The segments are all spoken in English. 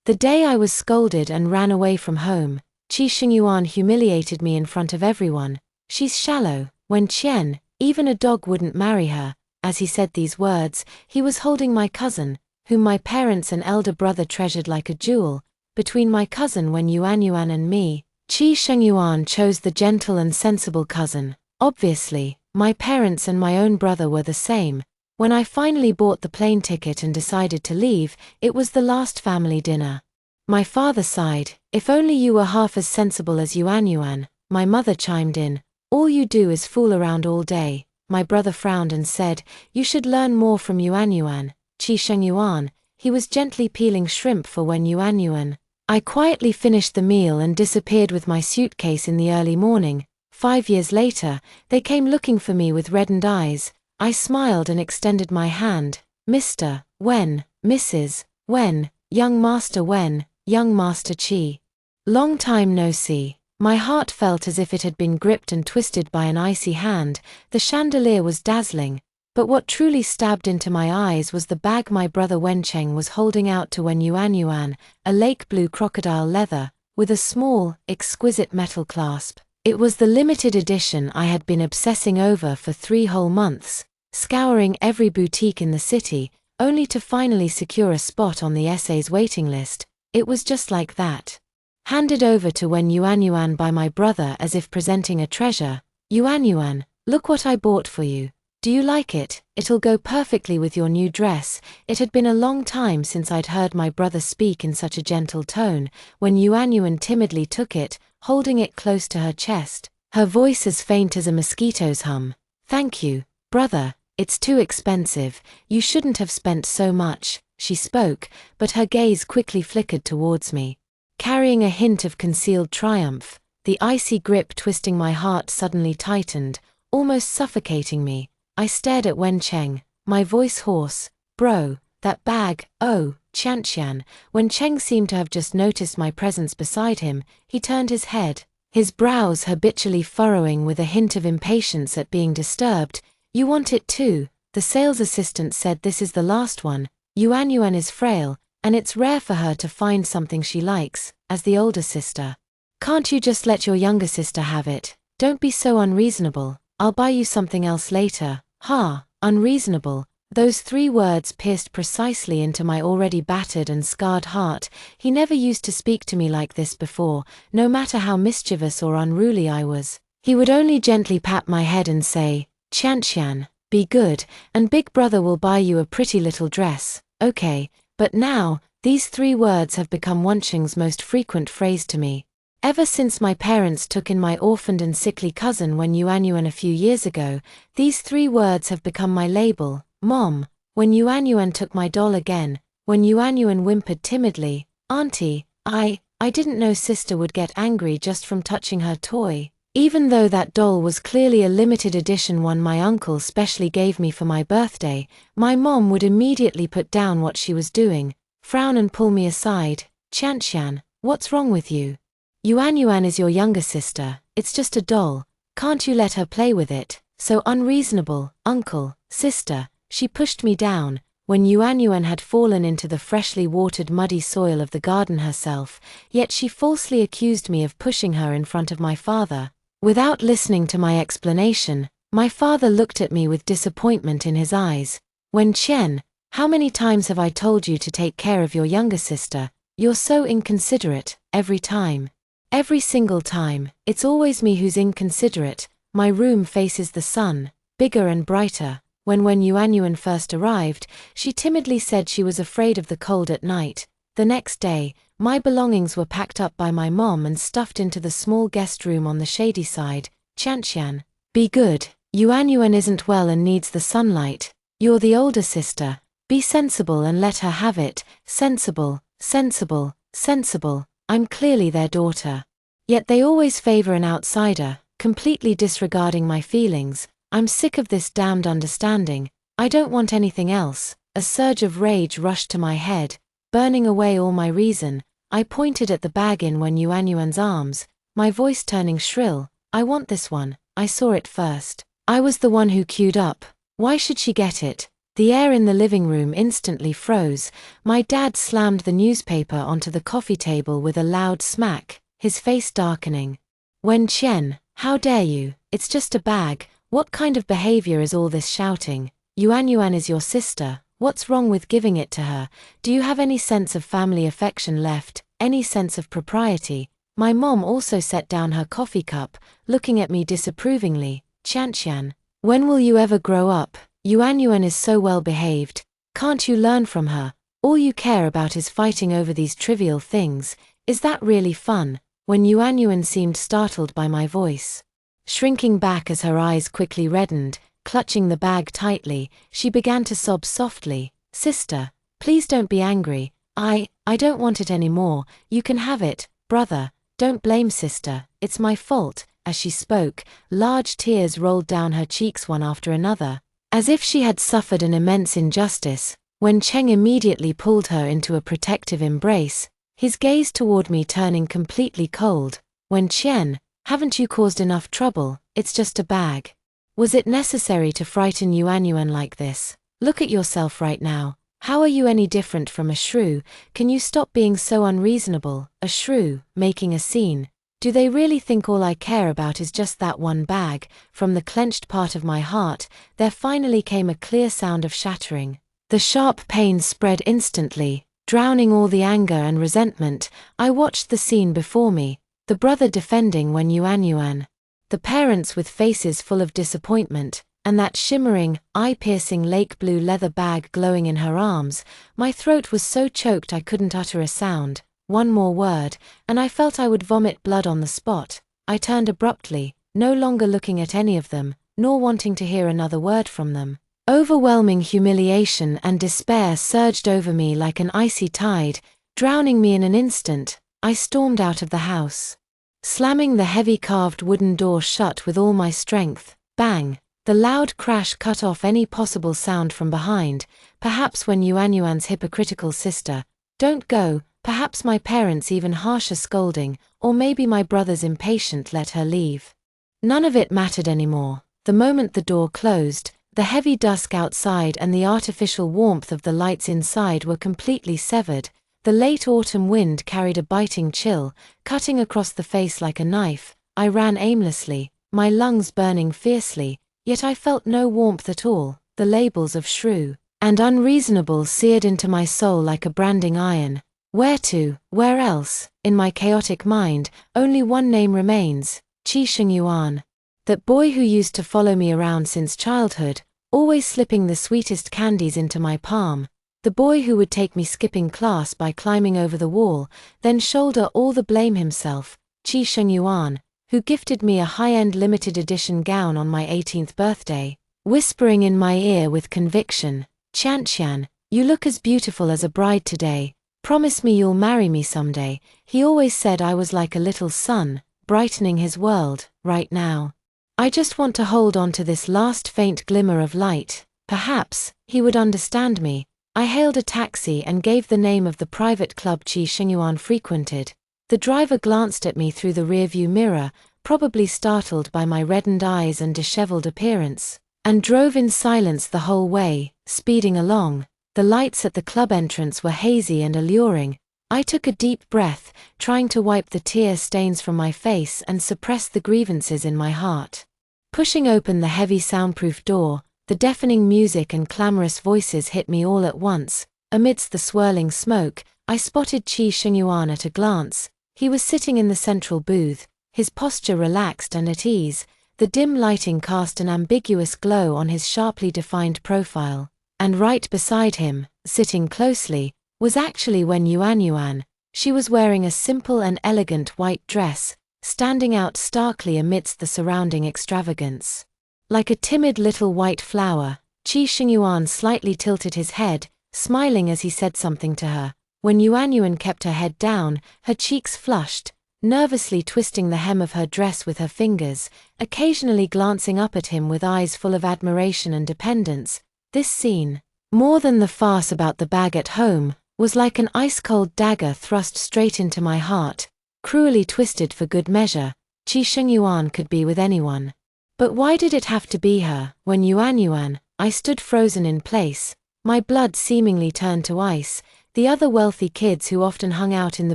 The day I was scolded and ran away from home, Qi Xingyuan humiliated me in front of everyone. She's shallow. When Qian, even a dog wouldn't marry her. As he said these words, he was holding my cousin, whom my parents and elder brother treasured like a jewel. Between my cousin Wen Yuanyuan and me, Qi Shengyuan chose the gentle and sensible cousin. Obviously, my parents and my own brother were the same. When I finally bought the plane ticket and decided to leave, it was the last family dinner. My father sighed. If only you were half as sensible as Yuanyuan, my mother chimed in. All you do is fool around all day. My brother frowned and said, you should learn more from Yuanyuan. Qi Shengyuan, he was gently peeling shrimp for Wen Yuanyuan. I quietly finished the meal and disappeared with my suitcase in the early morning. 5 years later, they came looking for me with reddened eyes. I smiled and extended my hand. Mr. Wen, Mrs. Wen, young Master Wen, young Master Qi. Long time no see. My heart felt as if it had been gripped and twisted by an icy hand. The chandelier was dazzling, but what truly stabbed into my eyes was the bag my brother Wencheng was holding out to Wen Yuanyuan, a lake blue crocodile leather, with a small, exquisite metal clasp. It was the limited edition I had been obsessing over for 3 whole months, scouring every boutique in the city, only to finally secure a spot on the essay's waiting list. It was just like that. Handed over to Wen Yuanyuan by my brother as if presenting a treasure. Yuanyuan, look what I bought for you. Do you like it? It'll go perfectly with your new dress. It had been a long time since I'd heard my brother speak in such a gentle tone. When Yuanyuan timidly took it, holding it close to her chest, her voice as faint as a mosquito's hum. Thank you, brother. It's too expensive. You shouldn't have spent so much. She spoke, but her gaze quickly flickered towards me, carrying a hint of concealed triumph. The icy grip twisting my heart suddenly tightened, almost suffocating me. I stared at Wencheng, my voice hoarse. Bro, that bag, oh, Qianqian. When Cheng seemed to have just noticed my presence beside him, he turned his head, his brows habitually furrowing with a hint of impatience at being disturbed. You want it too? The sales assistant said this is the last one. Yuanyuan is frail, and it's rare for her to find something she likes, as the older sister. Can't you just let your younger sister have it? Don't be so unreasonable. I'll buy you something else later. Ha, unreasonable. Those 3 words pierced precisely into my already battered and scarred heart. He never used to speak to me like this before, no matter how mischievous or unruly I was. He would only gently pat my head and say, Qianqian, be good, and Big Brother will buy you a pretty little dress. Okay, but now, these 3 words have become Wencheng's most frequent phrase to me. Ever since my parents took in my orphaned and sickly cousin Wen Yuanyuan a few years ago, these 3 words have become my label. Mom. When Yuanyuan took my doll again, when Yuanyuan whimpered timidly, Auntie, I didn't know sister would get angry just from touching her toy. Even though that doll was clearly a limited edition one my uncle specially gave me for my birthday, my mom would immediately put down what she was doing, frown and pull me aside. Qianqian, what's wrong with you? Yuanyuan is your younger sister, it's just a doll. Can't you let her play with it? So unreasonable, uncle, sister. She pushed me down. When Yuanyuan had fallen into the freshly watered muddy soil of the garden herself, yet she falsely accused me of pushing her in front of my father. Without listening to my explanation, my father looked at me with disappointment in his eyes. Wen Qian, how many times have I told you to take care of your younger sister? You're so inconsiderate, every time. Every single time, it's always me who's inconsiderate. My room faces the sun, bigger and brighter. When Yuanyuan first arrived, she timidly said she was afraid of the cold at night. The next day, my belongings were packed up by my mom and stuffed into the small guest room on the shady side. Qianqian, be good. Yuanyuan isn't well and needs the sunlight. You're the older sister. Be sensible and let her have it. Sensible, sensible, sensible. I'm clearly their daughter. Yet they always favor an outsider, completely disregarding my feelings. I'm sick of this damned understanding. I don't want anything else. A surge of rage rushed to my head, burning away all my reason. I pointed at the bag in Wen Yuanyuan's arms, my voice turning shrill. I want this one. I saw it first. I was the one who queued up. Why should she get it? The air in the living room instantly froze. My dad slammed the newspaper onto the coffee table with a loud smack, his face darkening. Wen Qian, how dare you? It's just a bag. What kind of behavior is all this shouting? Yuan is your sister. What's wrong with giving it to her? Do you have any sense of family affection left? Any sense of propriety? My mom also set down her coffee cup, looking at me disapprovingly. Qian, when will you ever grow up? Yuan is so well behaved. Can't you learn from her? All you care about is fighting over these trivial things. Is that really fun? When Yuan seemed startled by my voice. Shrinking back as her eyes quickly reddened, clutching the bag tightly, she began to sob softly. Sister, please don't be angry. I don't want it anymore. You can have it, brother. Don't blame sister. It's my fault. As she spoke, large tears rolled down her cheeks one after another. As if she had suffered an immense injustice, Wen Cheng immediately pulled her into a protective embrace, his gaze toward me turning completely cold. Wen Qian, haven't you caused enough trouble? It's just a bag. Was it necessary to frighten Yuan like this? Look at yourself right now. How are you any different from a shrew? Can you stop being so unreasonable? A shrew, making a scene. Do they really think all I care about is just that one bag? From the clenched part of my heart, there finally came a clear sound of shattering. The sharp pain spread instantly, drowning all the anger and resentment. I watched the scene before me, the brother defending Wen Yuan, the parents with faces full of disappointment, and that shimmering, eye-piercing lake blue leather bag glowing in her arms. My throat was so choked I couldn't utter a sound. One more word, and I felt I would vomit blood on the spot. I turned abruptly, no longer looking at any of them, nor wanting to hear another word from them. Overwhelming humiliation and despair surged over me like an icy tide, drowning me in an instant. I stormed out of the house, slamming the heavy carved wooden door shut with all my strength. Bang! The loud crash cut off any possible sound from behind, perhaps when Yuan's hypocritical sister. Don't go. Perhaps my parents' even harsher scolding, or maybe my brother's impatient let her leave. None of it mattered anymore. The moment the door closed, the heavy dusk outside and the artificial warmth of the lights inside were completely severed. The late autumn wind carried a biting chill, cutting across the face like a knife. I ran aimlessly, my lungs burning fiercely, yet I felt no warmth at all. The labels of shrew and unreasonable seared into my soul like a branding iron. Where to? Where else? In my chaotic mind, only one name remains, Yuan. That boy who used to follow me around since childhood, always slipping the sweetest candies into my palm. The boy who would take me skipping class by climbing over the wall, then shoulder all the blame himself. Yuan, who gifted me a high-end limited edition gown on my 18th birthday, whispering in my ear with conviction, Qian, you look as beautiful as a bride today. Promise me you'll marry me someday. He always said I was like a little sun, brightening his world. Right now, I just want to hold on to this last faint glimmer of light. Perhaps he would understand me. I hailed a taxi and gave the name of the private club Yuan frequented. The driver glanced at me through the rearview mirror, probably startled by my reddened eyes and disheveled appearance, and drove in silence the whole way, speeding along. The lights at the club entrance were hazy and alluring. I took a deep breath, trying to wipe the tear stains from my face and suppress the grievances in my heart. Pushing open the heavy soundproof door, the deafening music and clamorous voices hit me all at once. Amidst the swirling smoke, I spotted Yuan at a glance. He was sitting in the central booth, his posture relaxed and at ease. The dim lighting cast an ambiguous glow on his sharply defined profile. And right beside him, sitting closely, was actually Wen Yuan. She was wearing a simple and elegant white dress, standing out starkly amidst the surrounding extravagance. Like a timid little white flower, Yuan slightly tilted his head, smiling as he said something to her. When Yuan kept her head down, her cheeks flushed, nervously twisting the hem of her dress with her fingers, occasionally glancing up at him with eyes full of admiration and dependence. This scene, more than the farce about the bag at home, was like an ice-cold dagger thrust straight into my heart, cruelly twisted for good measure. Yuan could be with anyone. But why did it have to be her? When Yuan, I stood frozen in place, my blood seemingly turned to ice. The other wealthy kids who often hung out in the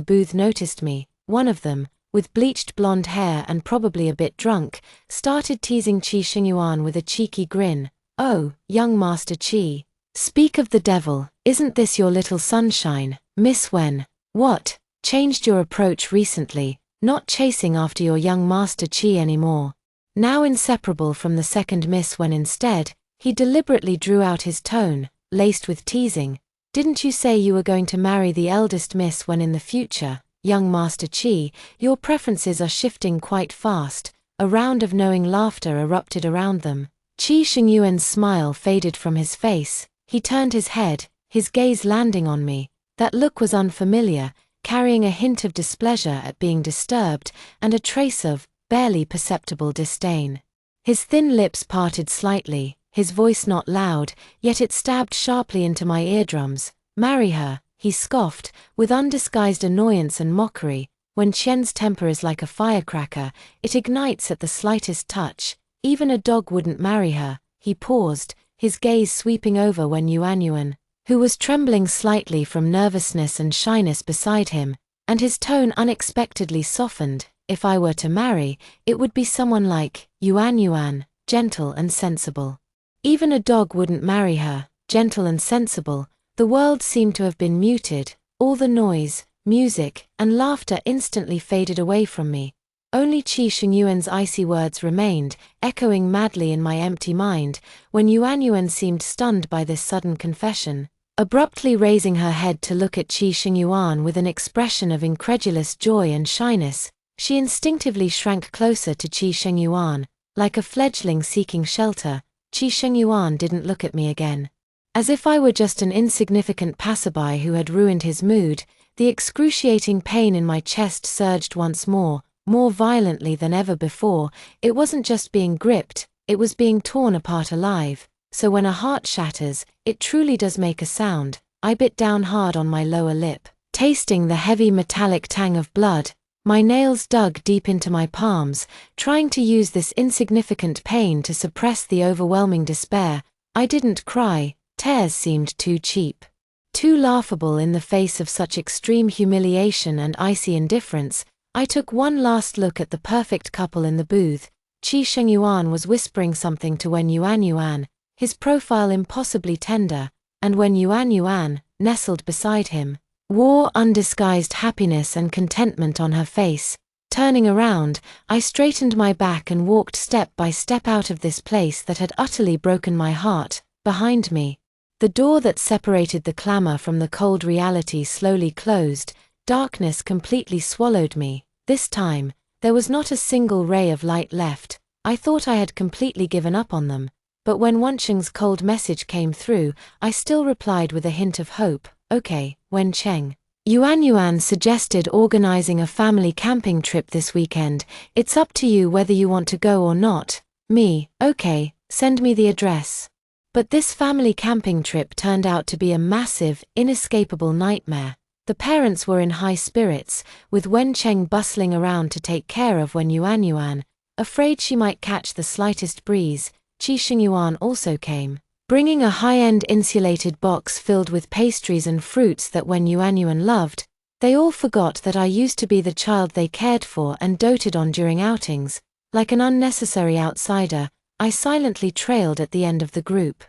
booth noticed me. One of them, with bleached blonde hair and probably a bit drunk, started teasing Qi Xingyuan with a cheeky grin. "Oh, young Master Qi. Speak of the devil, isn't this your little sunshine, Miss Wen? What, changed your approach recently, not chasing after your young Master Qi anymore?" Now inseparable from the second Miss Wen instead, he deliberately drew out his tone, laced with teasing. "Didn't you say you were going to marry the eldest Miss Wen in the future, young Master Qi? Your preferences are shifting quite fast." A round of knowing laughter erupted around them. Qi Xingyuan's smile faded from his face. He turned his head, his gaze landing on me. That look was unfamiliar, carrying a hint of displeasure at being disturbed, and a trace of, barely perceptible disdain. His thin lips parted slightly, his voice not loud, yet it stabbed sharply into my eardrums. "Marry her," he scoffed, with undisguised annoyance and mockery. When Qian's temper is like a firecracker, it ignites at the slightest touch. "Even a dog wouldn't marry her." He paused, his gaze sweeping over Wen Yuanyuan, who was trembling slightly from nervousness and shyness beside him, and his tone unexpectedly softened. "If I were to marry, it would be someone like Yuanyuan, gentle and sensible." Even a dog wouldn't marry her, gentle and sensible. The world seemed to have been muted, all the noise, music, and laughter instantly faded away from me. Only Qi Xingyuan's icy words remained, echoing madly in my empty mind. When Yuanyuan seemed stunned by this sudden confession, abruptly raising her head to look at Qi Xingyuan with an expression of incredulous joy and shyness, she instinctively shrank closer to Qi Xingyuan, like a fledgling seeking shelter. Qi Xingyuan didn't look at me again. As if I were just an insignificant passerby who had ruined his mood, the excruciating pain in my chest surged once more violently than ever before. It wasn't just being gripped, it was being torn apart alive. So when a heart shatters, it truly does make a sound. I bit down hard on my lower lip, tasting the heavy metallic tang of blood. My nails dug deep into my palms, trying to use this insignificant pain to suppress the overwhelming despair. I didn't cry, tears seemed too cheap, too laughable in the face of such extreme humiliation and icy indifference. I took one last look at the perfect couple in the booth. Qi Xingyuan was whispering something to Wen Yuanyuan, his profile impossibly tender, and Wen Yuanyuan, nestled beside him, wore undisguised happiness and contentment on her face. Turning around, I straightened my back and walked step by step out of this place that had utterly broken my heart. Behind me, the door that separated the clamor from the cold reality slowly closed. Darkness completely swallowed me. This time, there was not a single ray of light left. I thought I had completely given up on them, but when Wencheng's cold message came through, I still replied with a hint of hope. "Okay, Wencheng. Yuanyuan suggested organizing a family camping trip this weekend. It's up to you whether you want to go or not." Me, "Okay, send me the address." But this family camping trip turned out to be a massive, inescapable nightmare. The parents were in high spirits, with Wencheng bustling around to take care of Wen Yuanyuan, afraid she might catch the slightest breeze. Qi Xingyuan also came, bringing a high-end insulated box filled with pastries and fruits that Wen Yuanyuan loved. They all forgot that I used to be the child they cared for and doted on during outings. Like an unnecessary outsider, I silently trailed at the end of the group.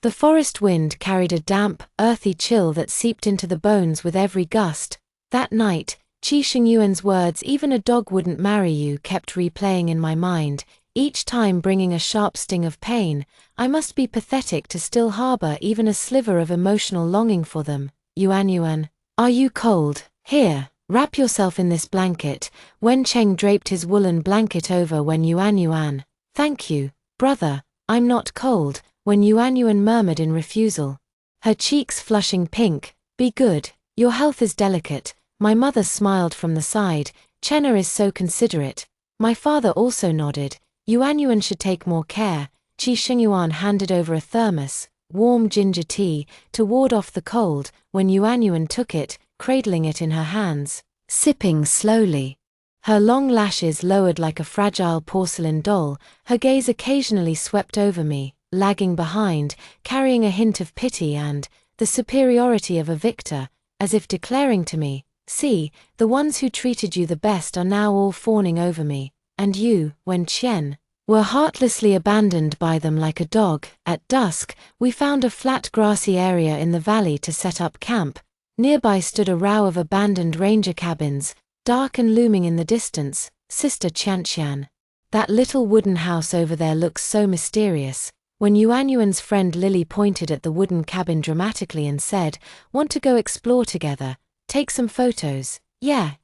The forest wind carried a damp, earthy chill that seeped into the bones with every gust. That night, Qi Xingyuan's words, "Even a dog wouldn't marry you," kept replaying in my mind, each time bringing a sharp sting of pain. I must be pathetic to still harbor even a sliver of emotional longing for them. "Yuanyuan, are you cold? Here, wrap yourself in this blanket." Wencheng draped his woolen blanket over Wen Yuanyuan. "Thank you, brother, I'm not cold," Wen Yuanyuan murmured in refusal, her cheeks flushing pink. "Be good, your health is delicate." My mother smiled from the side. "Chenna is so considerate." My father also nodded. "Yuanyuan should take more care." Qi Xingyuan handed over a thermos, warm ginger tea, to ward off the cold. When Yuanyuan took it, cradling it in her hands, sipping slowly, her long lashes lowered like a fragile porcelain doll, her gaze occasionally swept over me, lagging behind, carrying a hint of pity and the superiority of a victor, as if declaring to me, "See, the ones who treated you the best are now all fawning over me, and you, Wen Qian, were heartlessly abandoned by them like a dog." At dusk, we found a flat grassy area in the valley to set up camp. Nearby stood a row of abandoned ranger cabins, dark and looming in the distance. "Sister Qianqian, that little wooden house over there looks so mysterious." When Yuanyuan's friend Lily pointed at the wooden cabin dramatically and said, "Want to go explore together? Take some photos?" Yeah,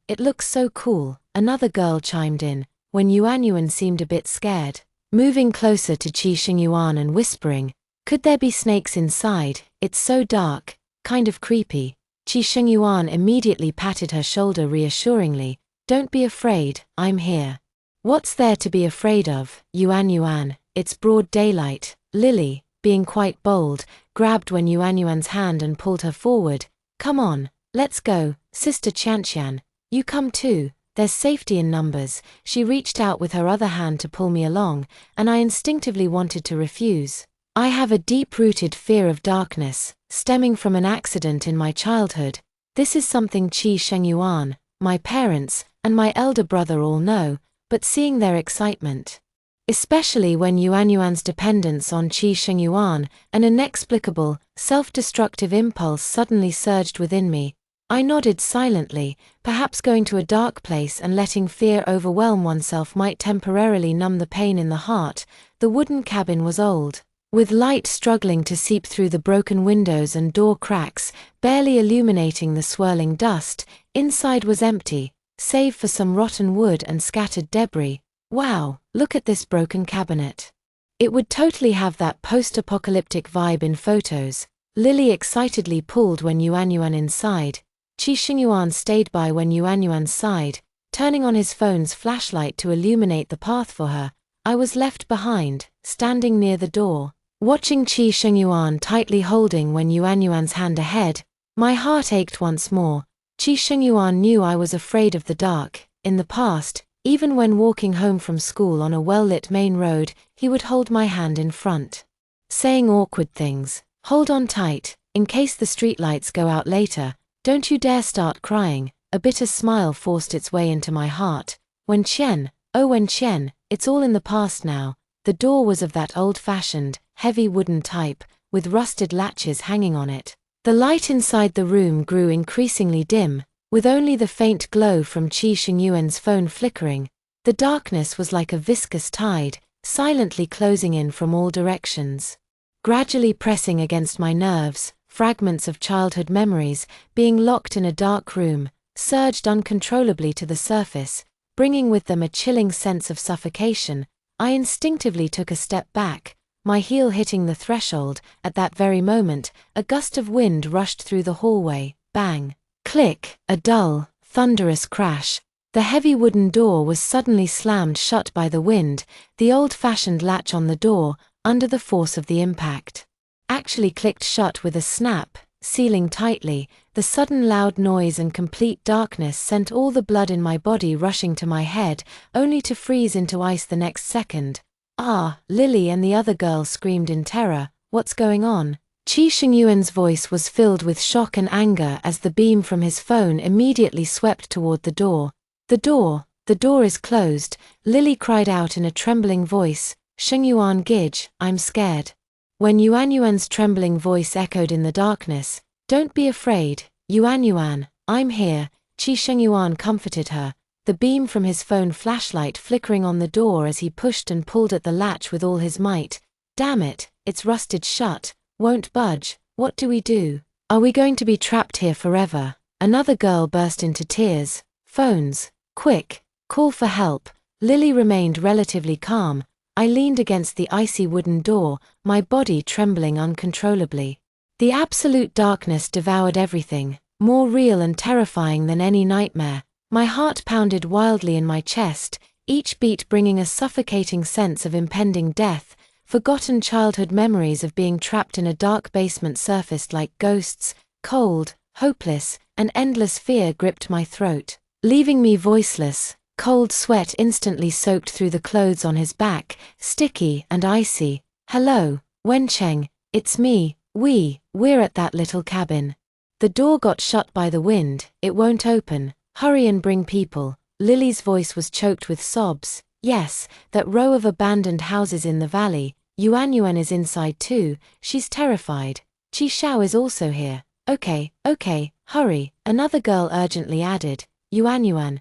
it looks so cool," another girl chimed in, when Yuanyuan seemed a bit scared. Moving closer to Qi Xingyuan and whispering, "Could there be snakes inside? It's so dark, kind of creepy." Qi Xingyuan immediately patted her shoulder reassuringly, "Don't be afraid, I'm here." "What's there to be afraid of, Yuanyuan? It's broad daylight." Lily, being quite bold, grabbed Wen Yuanyuan's hand and pulled her forward. "Come on, let's go, Sister Qianqian, you come too, there's safety in numbers." She reached out with her other hand to pull me along, and I instinctively wanted to refuse. I have a deep-rooted fear of darkness, stemming from an accident in my childhood. This is something Qi Shengyuan, my parents, and my elder brother all know, but seeing their excitement, especially when Yuanyuan's dependence on Qi Shengyuan, an inexplicable, self-destructive impulse suddenly surged within me. I nodded silently, perhaps going to a dark place and letting fear overwhelm oneself might temporarily numb the pain in the heart. The wooden cabin was old, with light struggling to seep through the broken windows and door cracks, barely illuminating the swirling dust. Inside was empty, save for some rotten wood and scattered debris. "Wow, look at this broken cabinet. It would totally have that post-apocalyptic vibe in photos." Lily excitedly pulled Wen Yuanyuan inside. Qi Xingyuan stayed by Wen Yuanyuan's side, turning on his phone's flashlight to illuminate the path for her. I was left behind, standing near the door, watching Qi Xingyuan tightly holding Wen Yuanyuan's hand ahead. My heart ached once more. Qi Xingyuan knew I was afraid of the dark. In the past, even when walking home from school on a well-lit main road, he would hold my hand in front, saying awkward things. "Hold on tight, in case the streetlights go out later. Don't you dare start crying." A bitter smile forced its way into my heart. "Wen Qian, oh Wen Qian, it's all in the past now." The door was of that old-fashioned, heavy wooden type, with rusted latches hanging on it. The light inside the room grew increasingly dim, with only the faint glow from Qi Xingyuan's phone flickering. The darkness was like a viscous tide, silently closing in from all directions, gradually pressing against my nerves. Fragments of childhood memories, being locked in a dark room, surged uncontrollably to the surface, bringing with them a chilling sense of suffocation. I instinctively took a step back, my heel hitting the threshold. At that very moment, a gust of wind rushed through the hallway. Bang! Click! A dull, thunderous crash. The heavy wooden door was suddenly slammed shut by the wind. The old-fashioned latch on the door, under the force of the impact, actually clicked shut with a snap, sealing tightly. The sudden loud noise and complete darkness sent all the blood in my body rushing to my head, only to freeze into ice the next second. "Ah!" Lily and the other girl screamed in terror. "What's going on?" Qi Xingyuan's voice was filled with shock and anger as the beam from his phone immediately swept toward the door. The door is closed," Lily cried out in a trembling voice. "Xingyuan Gij, I'm scared." When Yuanyuan's trembling voice echoed in the darkness, "Don't be afraid, Yuanyuan, I'm here," Qi Xingyuan comforted her, the beam from his phone flashlight flickering on the door as he pushed and pulled at the latch with all his might. "Damn it, it's rusted shut, won't budge. What do we do? Are we going to be trapped here forever?" Another girl burst into tears. "Phones, quick, call for help." Lily remained relatively calm. I leaned against the icy wooden door, my body trembling uncontrollably. The absolute darkness devoured everything, more real and terrifying than any nightmare. My heart pounded wildly in my chest, each beat bringing a suffocating sense of impending death. Forgotten childhood memories of being trapped in a dark basement surfaced like ghosts. Cold, hopeless, and endless fear gripped my throat, leaving me voiceless. Cold sweat instantly soaked through the clothes on his back, sticky and icy. Hello, Wencheng, it's me, we're at that little cabin. The door got shut by the wind, it won't open, hurry and bring people. Lily's voice was choked with sobs. Yes, that row of abandoned houses in the valley, Yuanyuan is inside too, she's terrified. Qi Xiao is also here. Okay, hurry, another girl urgently added. Yuanyuan,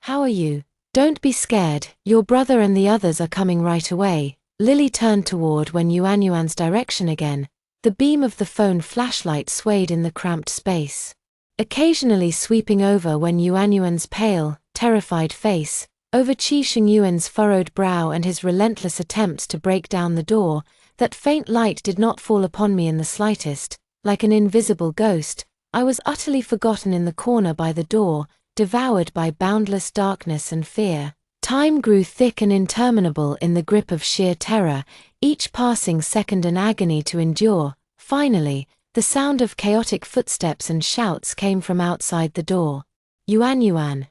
how are you? Don't be scared, your brother and the others are coming right away. Lily turned toward Yuanyuan's direction again. The beam of the phone flashlight swayed in the cramped space, occasionally sweeping over Yuanyuan's pale, terrified face, over Qi Shingyuan's furrowed brow and his relentless attempts to break down the door. That faint light did not fall upon me in the slightest. Like an invisible ghost, I was utterly forgotten in the corner by the door, devoured by boundless darkness and fear. Time grew thick and interminable in the grip of sheer terror, each passing second an agony to endure. Finally, the sound of chaotic footsteps and shouts came from outside the door. Yuanyuan,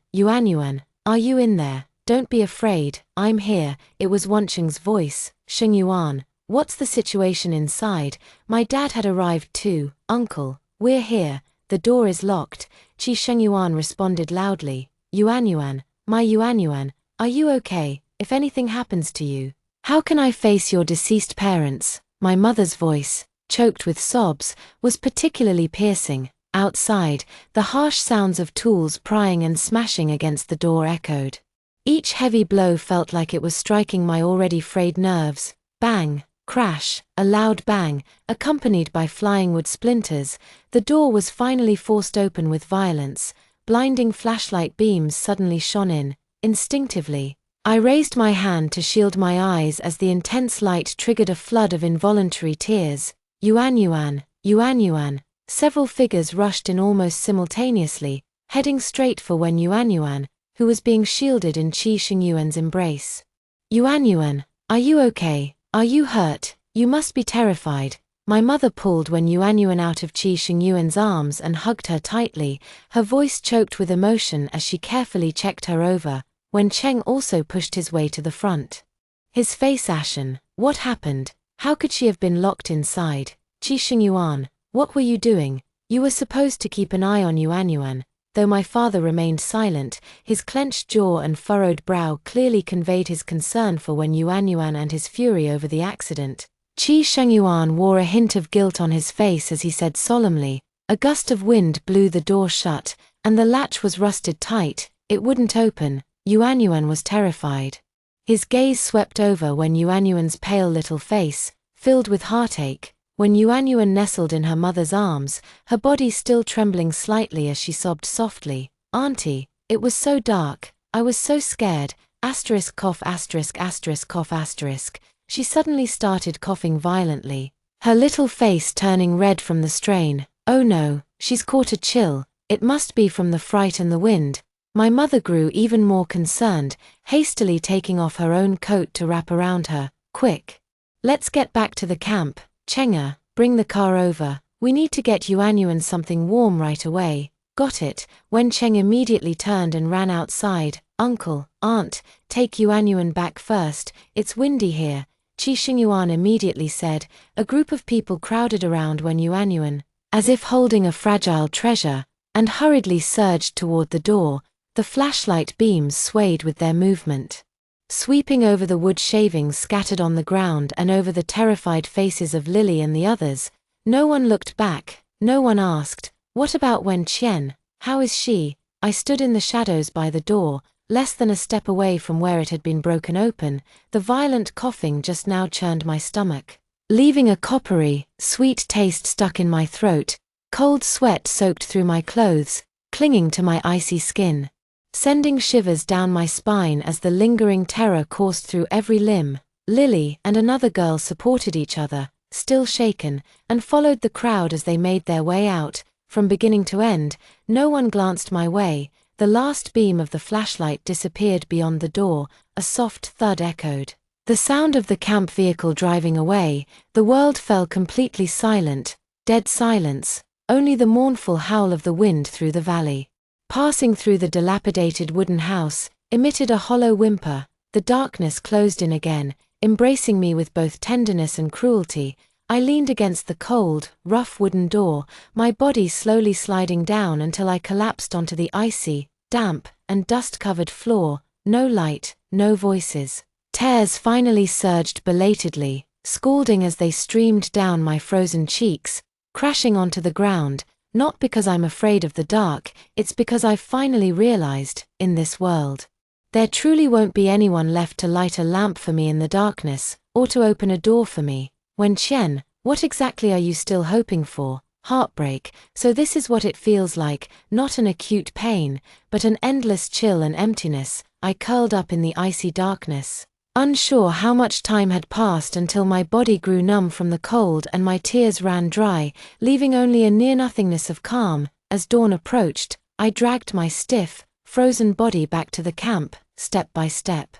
are you in there? Don't be afraid, I'm here. It was Wencheng's voice. Shingyuan, what's the situation inside? My dad had arrived too. Uncle, we're here. The door is locked. Qi Shingyuan responded loudly. Yuanyuan, my Yuanyuan, are you okay? If anything happens to you, how can I face your deceased parents? My mother's voice, choked with sobs, was particularly piercing. Outside, the harsh sounds of tools prying and smashing against the door echoed. Each heavy blow felt like it was striking my already frayed nerves. Bang, crash, a loud bang, accompanied by flying wood splinters. The door was finally forced open with violence. Blinding flashlight beams suddenly shone in. Instinctively, I raised my hand to shield my eyes as the intense light triggered a flood of involuntary tears. Yuanyuan. Several figures rushed in almost simultaneously, heading straight for Yuanyuan, who was being shielded in Qi Shingyuan's embrace. Yuanyuan, are you okay? Are you hurt? You must be terrified. My mother pulled Yuanyuan out of Qi Shingyuan's arms and hugged her tightly, her voice choked with emotion as she carefully checked her over. Wencheng also pushed his way to the front, his face ashen. What happened? How could she have been locked inside? Qi Shingyuan, what were you doing? You were supposed to keep an eye on Yuanyuan. Though my father remained silent, his clenched jaw and furrowed brow clearly conveyed his concern for Yuanyuan and his fury over the accident. Qi Shingyuan wore a hint of guilt on his face as he said solemnly. A gust of wind blew the door shut, and the latch was rusted tight. It wouldn't open. Yuanyuan was terrified. His gaze swept over Yuanyuan's pale little face, filled with heartache. When Yuanyuan nestled in her mother's arms, her body still trembling slightly as she sobbed softly. Auntie, it was so dark, I was so scared. Cough. She suddenly started coughing violently, her little face turning red from the strain. Oh no, she's caught a chill. It must be from the fright and the wind. My mother grew even more concerned, hastily taking off her own coat to wrap around her. Quick. Let's get back to the camp. Chenga, bring the car over. We need to get Yuanyuan something warm right away. Got it. Wencheng immediately turned and ran outside. Uncle, Aunt, take Yuanyuan back first. It's windy here. Qi Shingyuan immediately said. A group of people crowded around Yuanyuan, as if holding a fragile treasure, and hurriedly surged toward the door. The flashlight beams swayed with their movement, sweeping over the wood shavings scattered on the ground and over the terrified faces of Lily and the others. No one looked back, no one asked, "What about Wen Qian? How is she?" I stood in the shadows by the door, less than a step away from where it had been broken open. The violent coughing just now churned my stomach, leaving a coppery, sweet taste stuck in my throat. Cold sweat soaked through my clothes, clinging to my icy skin, sending shivers down my spine as the lingering terror coursed through every limb. Lily and another girl supported each other, still shaken, and followed the crowd as they made their way out. From beginning to end, no one glanced my way. The last beam of the flashlight disappeared beyond the door, a soft thud echoed. The sound of the camp vehicle driving away. The world fell completely silent, dead silence, only the mournful howl of the wind through the valley, passing through the dilapidated wooden house, emitted a hollow whimper. The darkness closed in again, embracing me with both tenderness and cruelty. I leaned against the cold, rough wooden door, my body slowly sliding down until I collapsed onto the icy, damp, and dust-covered floor. No light, no voices. Tears finally surged belatedly, scalding as they streamed down my frozen cheeks, crashing onto the ground. Not because I'm afraid of the dark, it's because I've finally realized, in this world, there truly won't be anyone left to light a lamp for me in the darkness, or to open a door for me. Wen-Chen, what exactly are you still hoping for? Heartbreak. So this is what it feels like, not an acute pain, but an endless chill and emptiness. I curled up in the icy darkness, unsure how much time had passed until my body grew numb from the cold and my tears ran dry, leaving only a near-nothingness of calm. As dawn approached, I dragged my stiff, frozen body back to the camp, step by step.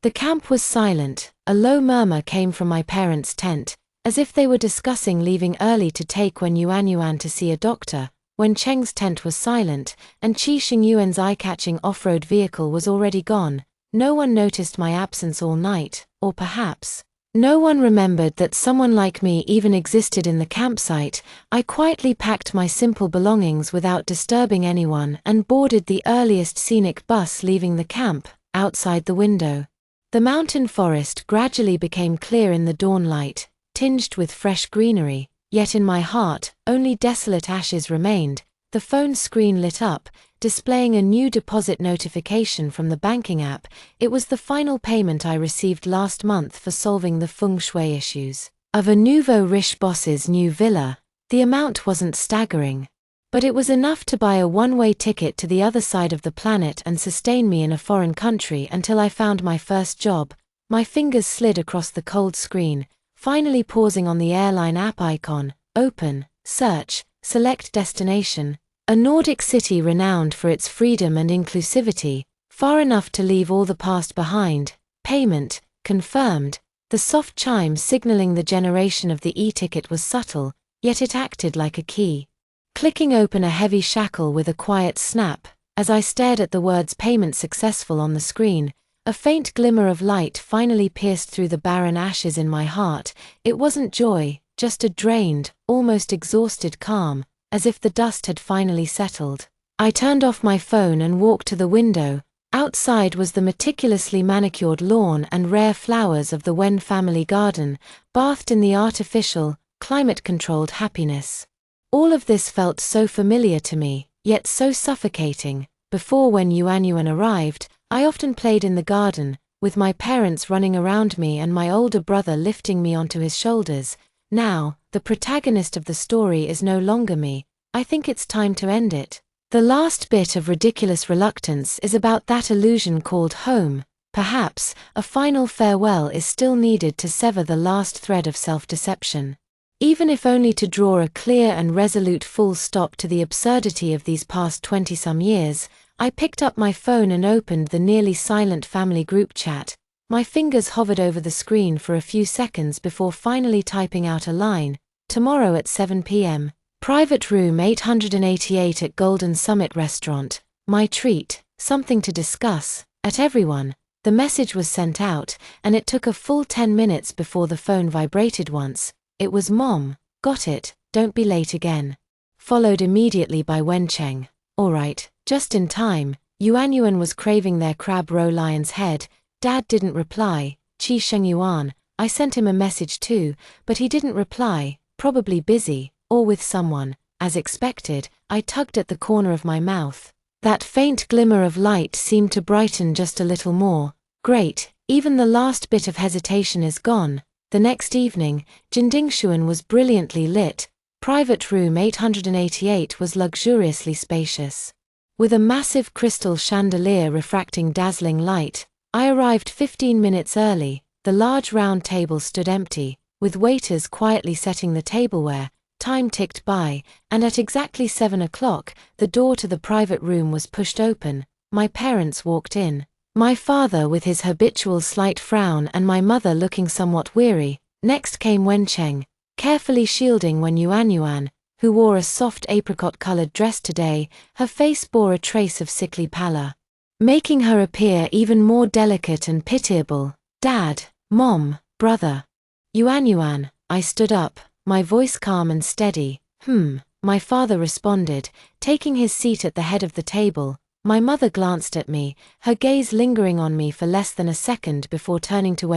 The camp was silent. A low murmur came from my parents' tent, as if they were discussing leaving early to take Wen Yuanyuan to see a doctor. Wen Cheng's tent was silent, and Qi Xingyuan's eye-catching off-road vehicle was already gone. No one noticed my absence all night, or perhaps no one remembered that someone like me even existed in the campsite. I quietly packed my simple belongings without disturbing anyone and boarded the earliest scenic bus leaving the camp. Outside the window, the mountain forest gradually became clear in the dawnlight, tinged with fresh greenery, yet in my heart, only desolate ashes remained. The phone screen lit up, displaying a new deposit notification from the banking app. It was the final payment I received last month for solving the feng shui issues of a nouveau riche boss's new villa. The amount wasn't staggering, but it was enough to buy a one-way ticket to the other side of the planet and sustain me in a foreign country until I found my first job. My fingers slid across the cold screen, finally pausing on the airline app icon. Open, search, select destination. A Nordic city renowned for its freedom and inclusivity, far enough to leave all the past behind. Payment, confirmed. The soft chime signaling the generation of the e-ticket was subtle, yet it acted like a key. Clicking open a heavy shackle with a quiet snap, as I stared at the words payment successful on the screen, a faint glimmer of light finally pierced through the barren ashes in my heart. It wasn't joy, just a drained, almost exhausted calm, as if the dust had finally settled. I turned off my phone and walked to the window. Outside was the meticulously manicured lawn and rare flowers of the Wen family garden, bathed in the artificial, climate-controlled happiness. All of this felt so familiar to me, yet so suffocating. Before Wen Yuanyuan arrived, I often played in the garden, with my parents running around me and my older brother lifting me onto his shoulders. Now, the protagonist of the story is no longer me. I think it's time to end it. The last bit of ridiculous reluctance is about that illusion called home. Perhaps, a final farewell is still needed to sever the last thread of self-deception. Even if only to draw a clear and resolute full stop to the absurdity of these past 20-some years. I picked up my phone and opened the nearly silent family group chat. My fingers hovered over the screen for a few seconds before finally typing out a line. Tomorrow at 7 p.m. Private room 888 at Golden Summit Restaurant. My treat, something to discuss. At everyone. The message was sent out, and it took a full 10 minutes before the phone vibrated once. It was Mom. Got it, don't be late again. Followed immediately by Wencheng. Alright, just in time. Yuanyuan was craving their crab roe lion's head. Dad didn't reply. Qi Shengyuan, I sent him a message too, but he didn't reply, probably busy, or with someone. As expected, I tugged at the corner of my mouth. That faint glimmer of light seemed to brighten just a little more. Great, even the last bit of hesitation is gone. The next evening, Jindingshuan was brilliantly lit. Private room 888 was luxuriously spacious. With a massive crystal chandelier refracting dazzling light, I arrived 15 minutes early. The large round table stood empty, with waiters quietly setting the tableware. Time ticked by, and at exactly 7 o'clock, the door to the private room was pushed open. My parents walked in. My father with his habitual slight frown and my mother looking somewhat weary. Next came Wencheng, carefully shielding Wen Yuanyuan, who wore a soft apricot-colored dress today. Her face bore a trace of sickly pallor, making her appear even more delicate and pitiable. Dad, Mom, Brother. Yuan, I stood up, my voice calm and steady. My father responded, taking his seat at the head of the table. My mother glanced at me, her gaze lingering on me for less than a second before turning to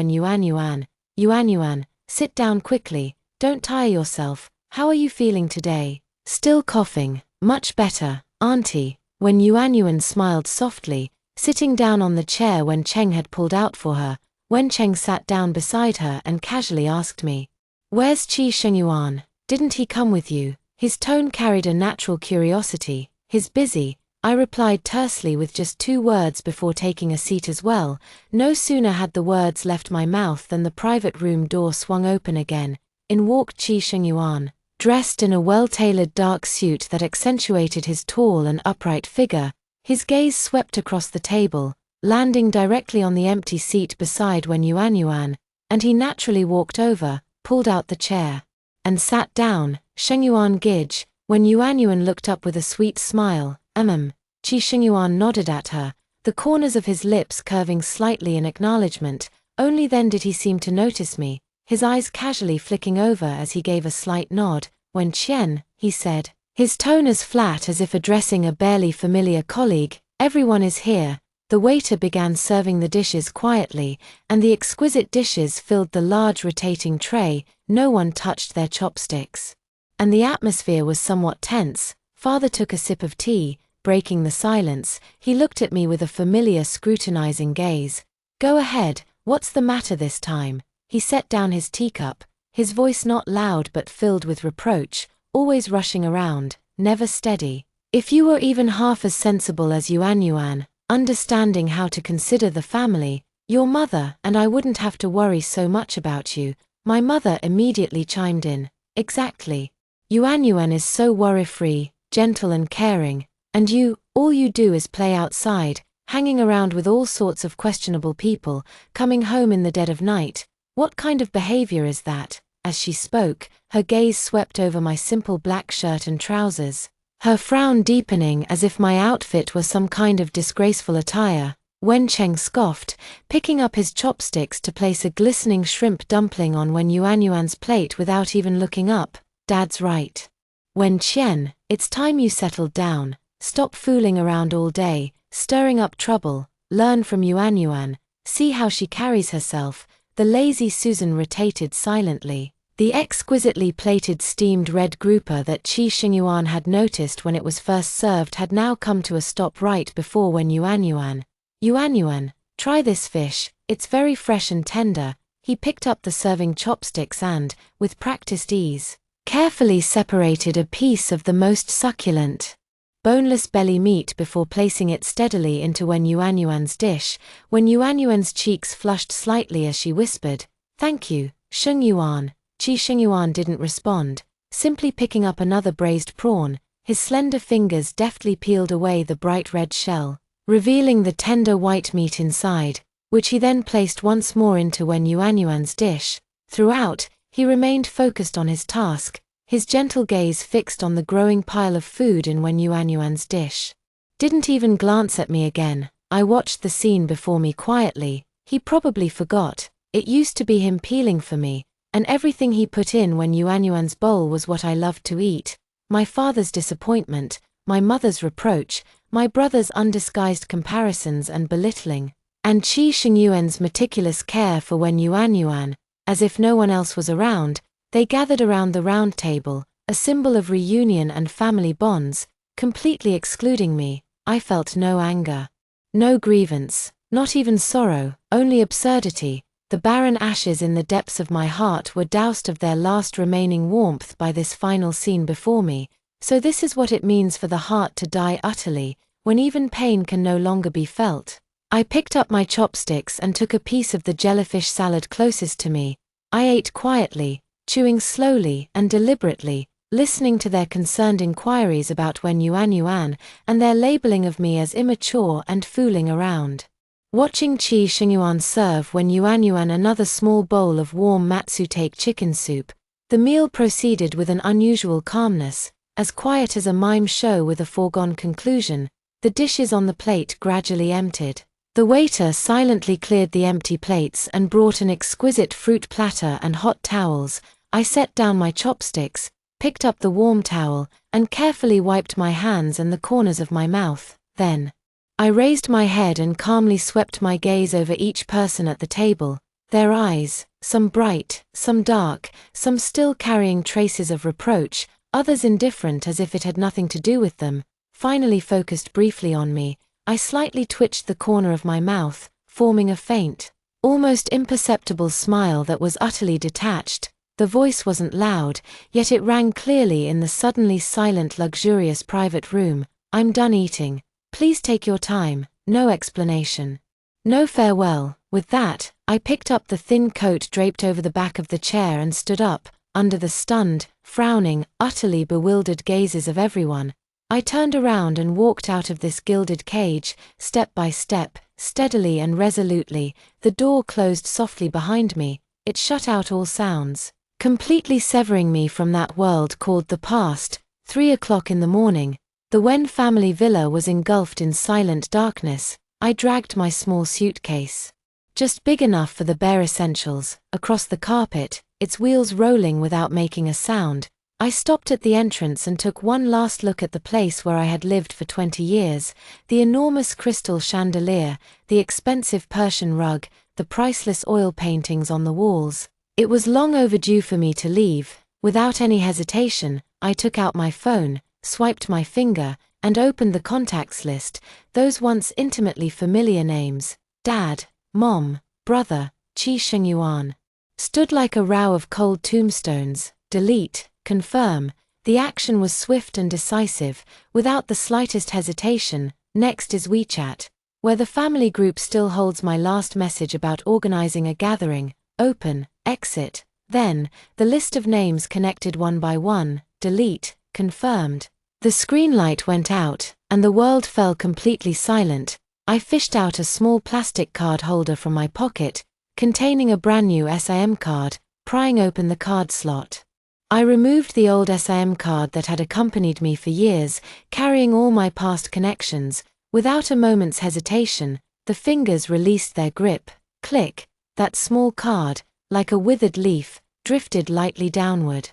Yuan, sit down quickly, don't tire yourself, how are you feeling today? Still coughing, much better, auntie. When Yuan smiled softly, sitting down on the chair Wen Cheng had pulled out for her, Wen Cheng sat down beside her and casually asked me, "Where's Qi Shengyuan? Didn't he come with you?" His tone carried a natural curiosity. "He's busy," I replied tersely with just 2 words before taking a seat as well. No sooner had the words left my mouth than the private room door swung open again. In walked Qi Shengyuan, dressed in a well-tailored dark suit that accentuated his tall and upright figure. His gaze swept across the table, landing directly on the empty seat beside Yuan, and he naturally walked over, pulled out the chair, and sat down. "Shengyuan Gij." When Yuan looked up with a sweet smile, Qi Shengyuan nodded at her, the corners of his lips curving slightly in acknowledgement. Only then did he seem to notice me, his eyes casually flicking over as he gave a slight nod. "Wen Qian," he said, his tone as flat as if addressing a barely familiar colleague, "everyone is here." The waiter began serving the dishes quietly, and the exquisite dishes filled the large rotating tray. No one touched their chopsticks. And the atmosphere was somewhat tense. Father took a sip of tea, breaking the silence. He looked at me with a familiar scrutinizing gaze. "Go ahead, what's the matter this time?" He set down his teacup, his voice not loud but filled with reproach. "Always rushing around, never steady. If you were even half as sensible as Yuan, understanding how to consider the family, your mother and I wouldn't have to worry so much about you." My mother immediately chimed in. "Exactly. Yuan is so worry-free, gentle and caring, and all you do is play outside, hanging around with all sorts of questionable people, coming home in the dead of night. What kind of behavior is that?" As she spoke, her gaze swept over my simple black shirt and trousers, her frown deepening as if my outfit were some kind of disgraceful attire. Wen Cheng scoffed, picking up his chopsticks to place a glistening shrimp dumpling on Yuan's plate without even looking up. "Dad's right. Wen Qian, it's time you settled down. Stop fooling around all day, stirring up trouble. Learn from Yuan. See how she carries herself." The lazy Susan rotated silently. The exquisitely plated steamed red grouper that Qi Shengyuan had noticed when it was first served had now come to a stop right before Yuan. "Yuan, try this fish, it's very fresh and tender." He picked up the serving chopsticks and, with practiced ease, carefully separated a piece of the most succulent, boneless belly meat before placing it steadily into Yuan's dish. Yuan's cheeks flushed slightly as she whispered, "Thank you, Shengyuan." Qi Shengyuan didn't respond, simply picking up another braised prawn. His slender fingers deftly peeled away the bright red shell, revealing the tender white meat inside, which he then placed once more into Yuan's dish. Throughout, he remained focused on his task, his gentle gaze fixed on the growing pile of food in Yuan's dish. Didn't even glance at me again. I watched the scene before me quietly. He probably forgot. It used to be him peeling for me, and everything he put in Yuan's bowl was what I loved to eat. My father's disappointment, my mother's reproach, my brother's undisguised comparisons and belittling, and Qi Shengyuan's meticulous care for Yuan. As if no one else was around, they gathered around the round table, a symbol of reunion and family bonds, completely excluding me. I felt no anger, no grievance, not even sorrow, only absurdity. The barren ashes in the depths of my heart were doused of their last remaining warmth by this final scene before me. So this is what it means for the heart to die utterly, when even pain can no longer be felt. I picked up my chopsticks and took a piece of the jellyfish salad closest to me. I ate quietly, chewing slowly and deliberately, listening to their concerned inquiries about Yuan and their labeling of me as immature and fooling around. Watching Qi Shengyuan serve Yuan another small bowl of warm matsutake chicken soup, the meal proceeded with an unusual calmness, as quiet as a mime show with a foregone conclusion. The dishes on the plate gradually emptied. The waiter silently cleared the empty plates and brought an exquisite fruit platter and hot towels. I set down my chopsticks, picked up the warm towel, and carefully wiped my hands and the corners of my mouth. Then, I raised my head and calmly swept my gaze over each person at the table. Their eyes, some bright, some dark, some still carrying traces of reproach, others indifferent as if it had nothing to do with them, finally focused briefly on me. I slightly twitched the corner of my mouth, forming a faint, almost imperceptible smile that was utterly detached. The voice wasn't loud, yet it rang clearly in the suddenly silent, luxurious private room. "I'm done eating. Please take your time, no explanation. No farewell." With that, I picked up the thin coat draped over the back of the chair and stood up, under the stunned, frowning, utterly bewildered gazes of everyone. I turned around and walked out of this gilded cage, step by step, steadily and resolutely. The door closed softly behind me. It shut out all sounds, completely severing me from that world called the past. 3 o'clock in the morning. The Wen family villa was engulfed in silent darkness. I dragged my small suitcase, just big enough for the bare essentials, across the carpet, its wheels rolling without making a sound. I stopped at the entrance and took one last look at the place where I had lived for 20 years, the enormous crystal chandelier, the expensive Persian rug, the priceless oil paintings on the walls. It was long overdue for me to leave. Without any hesitation, I took out my phone, swiped my finger, and opened the contacts list, those once intimately familiar names: Dad, Mom, Brother, Qi Shengyuan, stood like a row of cold tombstones. Delete, confirm. The action was swift and decisive, without the slightest hesitation. Next is WeChat, where the family group still holds my last message about organizing a gathering. Open, exit. Then, the list of names connected one by one. Delete, confirmed. The screen light went out, and the world fell completely silent. I fished out a small plastic card holder from my pocket, containing a brand new SIM card, prying open the card slot. I removed the old SIM card that had accompanied me for years, carrying all my past connections. Without a moment's hesitation, the fingers released their grip. Click. That small card, like a withered leaf, drifted lightly downward,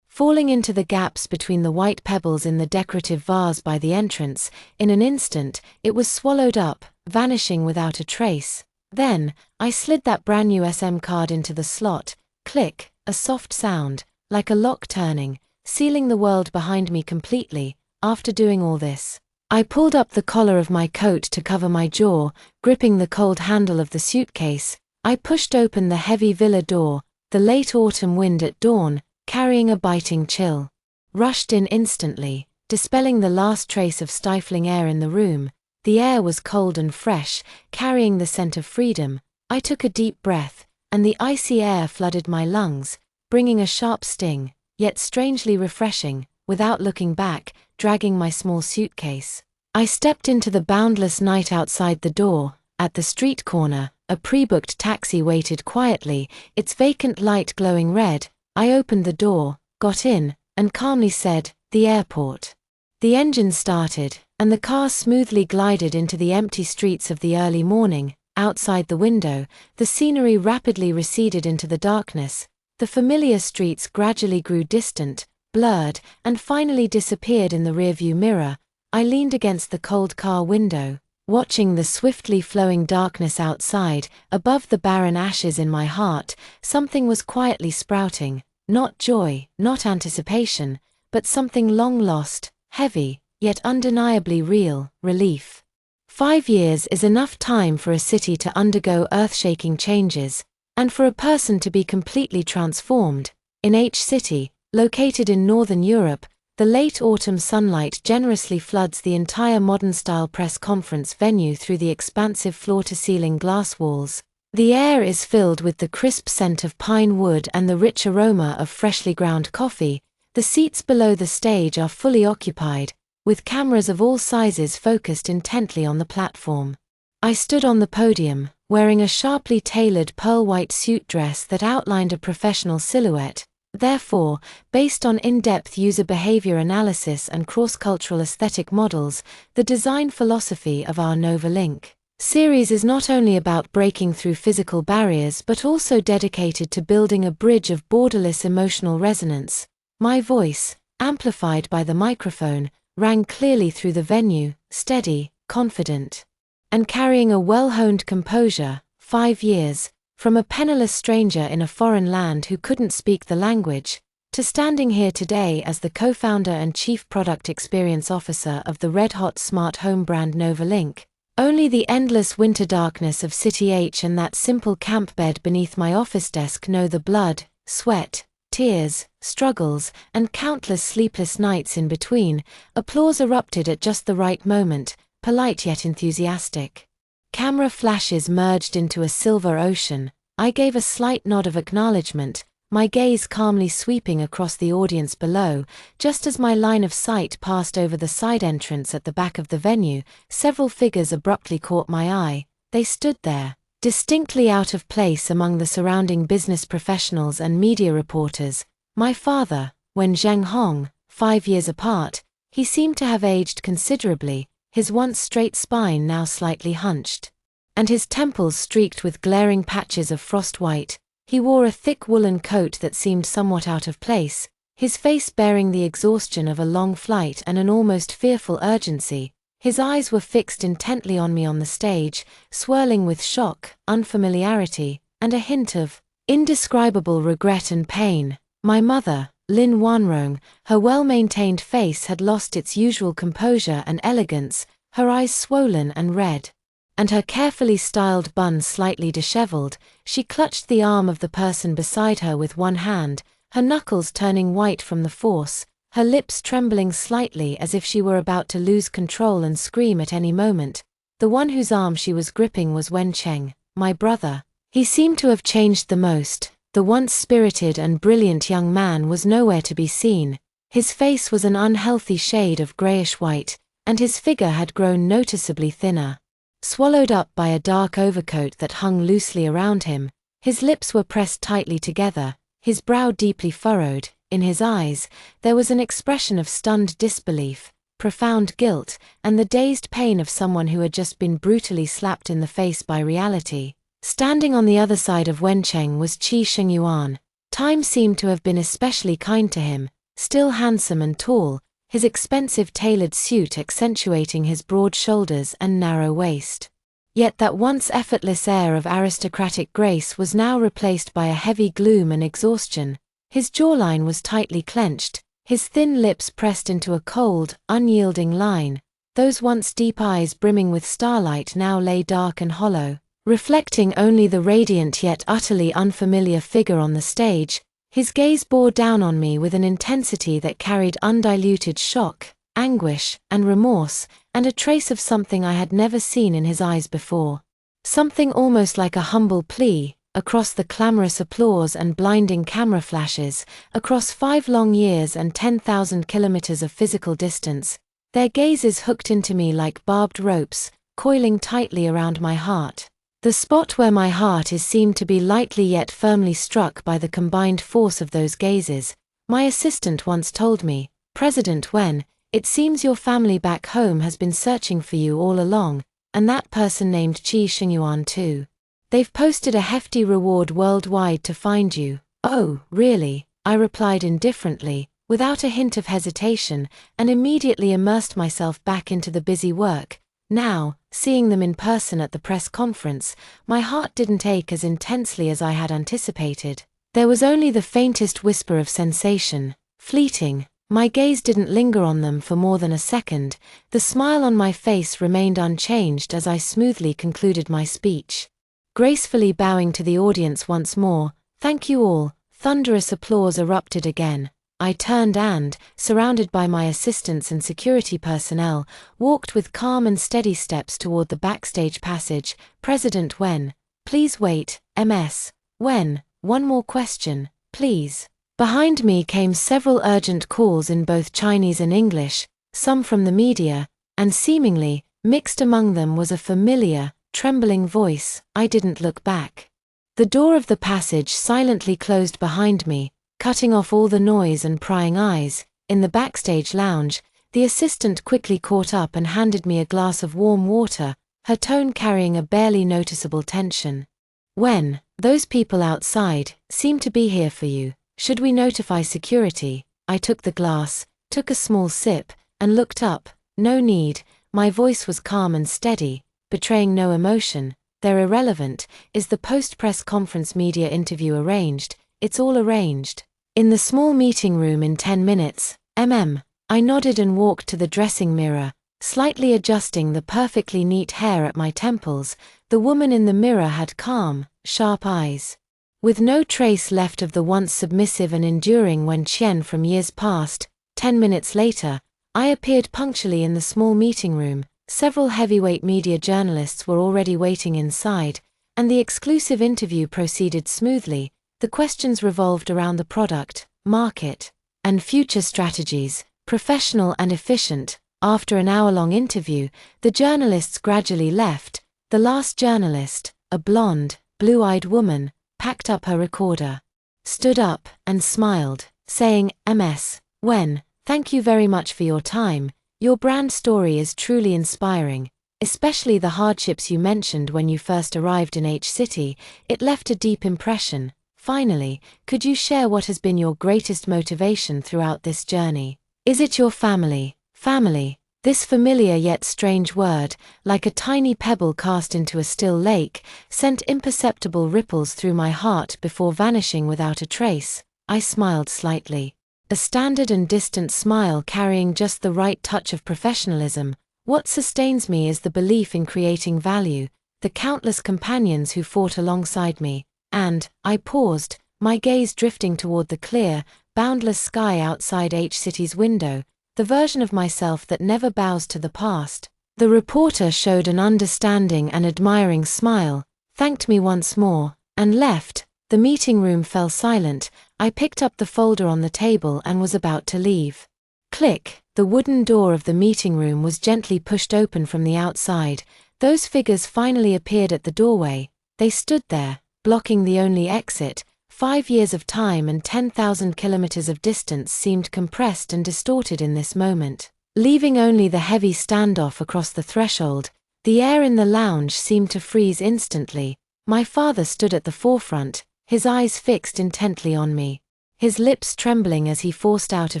falling into the gaps between the white pebbles in the decorative vase by the entrance. In an instant, it was swallowed up, vanishing without a trace. Then, I slid that brand new SIM card into the slot. Click, a soft sound, like a lock turning, sealing the world behind me completely. After doing all this, I pulled up the collar of my coat to cover my jaw, gripping the cold handle of the suitcase. I pushed open the heavy villa door. The late autumn wind at dawn, carrying a biting chill, rushed in instantly, dispelling the last trace of stifling air in the room. The air was cold and fresh, carrying the scent of freedom. I took a deep breath, and the icy air flooded my lungs, bringing a sharp sting, yet strangely refreshing. Without looking back, dragging my small suitcase, I stepped into the boundless night outside the door. At the street corner, a pre-booked taxi waited quietly, its vacant light glowing red. I opened the door, got in, and calmly said, "The airport." The engine started, and the car smoothly glided into the empty streets of the early morning. Outside the window, the scenery rapidly receded into the darkness. The familiar streets gradually grew distant, blurred, and finally disappeared in the rearview mirror. I leaned against the cold car window, watching the swiftly flowing darkness outside. Above the barren ashes in my heart, something was quietly sprouting. Not joy, not anticipation, but something long lost, heavy, yet undeniably real: relief. 5 years is enough time for a city to undergo earth-shaking changes, and for a person to be completely transformed. In H City, located in Northern Europe, the late autumn sunlight generously floods the entire modern-style press conference venue through the expansive floor-to-ceiling glass walls. The air is filled with the crisp scent of pine wood and the rich aroma of freshly ground coffee. The seats below the stage are fully occupied, with cameras of all sizes focused intently on the platform. I stood on the podium, wearing a sharply tailored pearl-white suit dress that outlined a professional silhouette. Therefore, based on in-depth user behavior analysis and cross-cultural aesthetic models, the design philosophy of our Nova Link series is not only about breaking through physical barriers but also dedicated to building a bridge of borderless emotional resonance. My voice, amplified by the microphone, rang clearly through the venue, steady, confident, and carrying a well-honed composure. 5 years, from a penniless stranger in a foreign land who couldn't speak the language, to standing here today as the co-founder and chief product experience officer of the red-hot smart home brand Novalink. Only the endless winter darkness of City H and that simple camp bed beneath my office desk know the blood, sweat, tears, struggles, and countless sleepless nights in between. Applause erupted at just the right moment, polite yet enthusiastic. Camera flashes merged into a silver ocean. I gave a slight nod of acknowledgement, my gaze calmly sweeping across the audience below. Just as my line of sight passed over the side entrance at the back of the venue, several figures abruptly caught my eye. They stood there, distinctly out of place among the surrounding business professionals and media reporters. My father, Wen Zhenghong, 5 years apart, he seemed to have aged considerably, his once straight spine now slightly hunched, and his temples streaked with glaring patches of frost white. He wore a thick woolen coat that seemed somewhat out of place, his face bearing the exhaustion of a long flight and an almost fearful urgency. His eyes were fixed intently on me on the stage, swirling with shock, unfamiliarity, and a hint of indescribable regret and pain. My mother, Lin Wanrong, her well-maintained face had lost its usual composure and elegance, her eyes swollen and red, and her carefully styled bun slightly disheveled. She clutched the arm of the person beside her with one hand, her knuckles turning white from the force, her lips trembling slightly as if she were about to lose control and scream at any moment. The one whose arm she was gripping was Wen Cheng, my brother. He seemed to have changed the most. The once spirited and brilliant young man was nowhere to be seen. His face was an unhealthy shade of grayish-white, and his figure had grown noticeably thinner. Swallowed up by a dark overcoat that hung loosely around him, his lips were pressed tightly together, his brow deeply furrowed. In his eyes, there was an expression of stunned disbelief, profound guilt, and the dazed pain of someone who had just been brutally slapped in the face by reality. Standing on the other side of Wen Cheng was Qi Shengyuan. Time seemed to have been especially kind to him, still handsome and tall, his expensive tailored suit accentuating his broad shoulders and narrow waist. Yet that once effortless air of aristocratic grace was now replaced by a heavy gloom and exhaustion. His jawline was tightly clenched, his thin lips pressed into a cold, unyielding line. Those once deep eyes brimming with starlight now lay dark and hollow, reflecting only the radiant yet utterly unfamiliar figure on the stage. His gaze bore down on me with an intensity that carried undiluted shock, anguish, and remorse, and a trace of something I had never seen in his eyes before. Something almost like a humble plea. Across the clamorous applause and blinding camera flashes, across 5 long years and 10,000 kilometers of physical distance, their gazes hooked into me like barbed ropes, coiling tightly around my heart. The spot where my heart is seemed to be lightly yet firmly struck by the combined force of those gazes. My assistant once told me, "President Wen, it seems your family back home has been searching for you all along, and that person named Qi Shengyuan too. They've posted a hefty reward worldwide to find you." "Oh, really?" I replied indifferently, without a hint of hesitation, and immediately immersed myself back into the busy work. Now, seeing them in person at the press conference, my heart didn't ache as intensely as I had anticipated. There was only the faintest whisper of sensation, fleeting. My gaze didn't linger on them for more than a second. The smile on my face remained unchanged as I smoothly concluded my speech. Gracefully bowing to the audience once more, "Thank you all." Thunderous applause erupted again. I turned and, surrounded by my assistants and security personnel, walked with calm and steady steps toward the backstage passage. "President Wen, please wait." "Ms. Wen, one more question, please." Behind me came several urgent calls in both Chinese and English, some from the media, and seemingly, mixed among them was a familiar, trembling voice. I didn't look back. The door of the passage silently closed behind me, cutting off all the noise and prying eyes. In the backstage lounge, the assistant quickly caught up and handed me a glass of warm water. her tone carrying a barely noticeable tension. "When, those people outside, seem to be here for you, should we notify security?" I took the glass, took a small sip, and looked up. "No need," my voice was calm and steady, betraying no emotion. "They're irrelevant. Is the post-press conference media interview arranged?" "It's all arranged. In the small meeting room in 10 minutes, I nodded and walked to the dressing mirror, slightly adjusting the perfectly neat hair at my temples. The woman in the mirror had calm, sharp eyes. With no trace left of the once submissive and enduring Wen Qian from years past, 10 minutes later, I appeared punctually in the small meeting room. Several heavyweight media journalists were already waiting inside, and the exclusive interview proceeded smoothly. The questions revolved around the product, market, and future strategies, professional and efficient. After an hour-long interview, the journalists gradually left. The last journalist, a blonde, blue-eyed woman, packed up her recorder, stood up, and smiled, saying, "Ms. Wen, thank you very much for your time. Your brand story is truly inspiring, especially the hardships you mentioned when you first arrived in H City. It left a deep impression. Finally, could you share what has been your greatest motivation throughout this journey? Is it your family?" Family. This familiar yet strange word, like a tiny pebble cast into a still lake, sent imperceptible ripples through my heart before vanishing without a trace. I smiled slightly. A standard and distant smile carrying just the right touch of professionalism. What sustains me is the belief in creating value, the countless companions who fought alongside me, and, I paused, my gaze drifting toward the clear, boundless sky outside H City's window, the version of myself that never bows to the past. The reporter showed an understanding and admiring smile, thanked me once more, and left. The meeting room fell silent. I picked up the folder on the table and was about to leave. Click! The wooden door of the meeting room was gently pushed open from the outside. Those figures finally appeared at the doorway. They stood there, blocking the only exit. 5 years of time and 10,000 kilometers of distance seemed compressed and distorted in this moment, leaving only the heavy standoff across the threshold. The air in the lounge seemed to freeze instantly. My father stood at the forefront, his eyes fixed intently on me, his lips trembling as he forced out a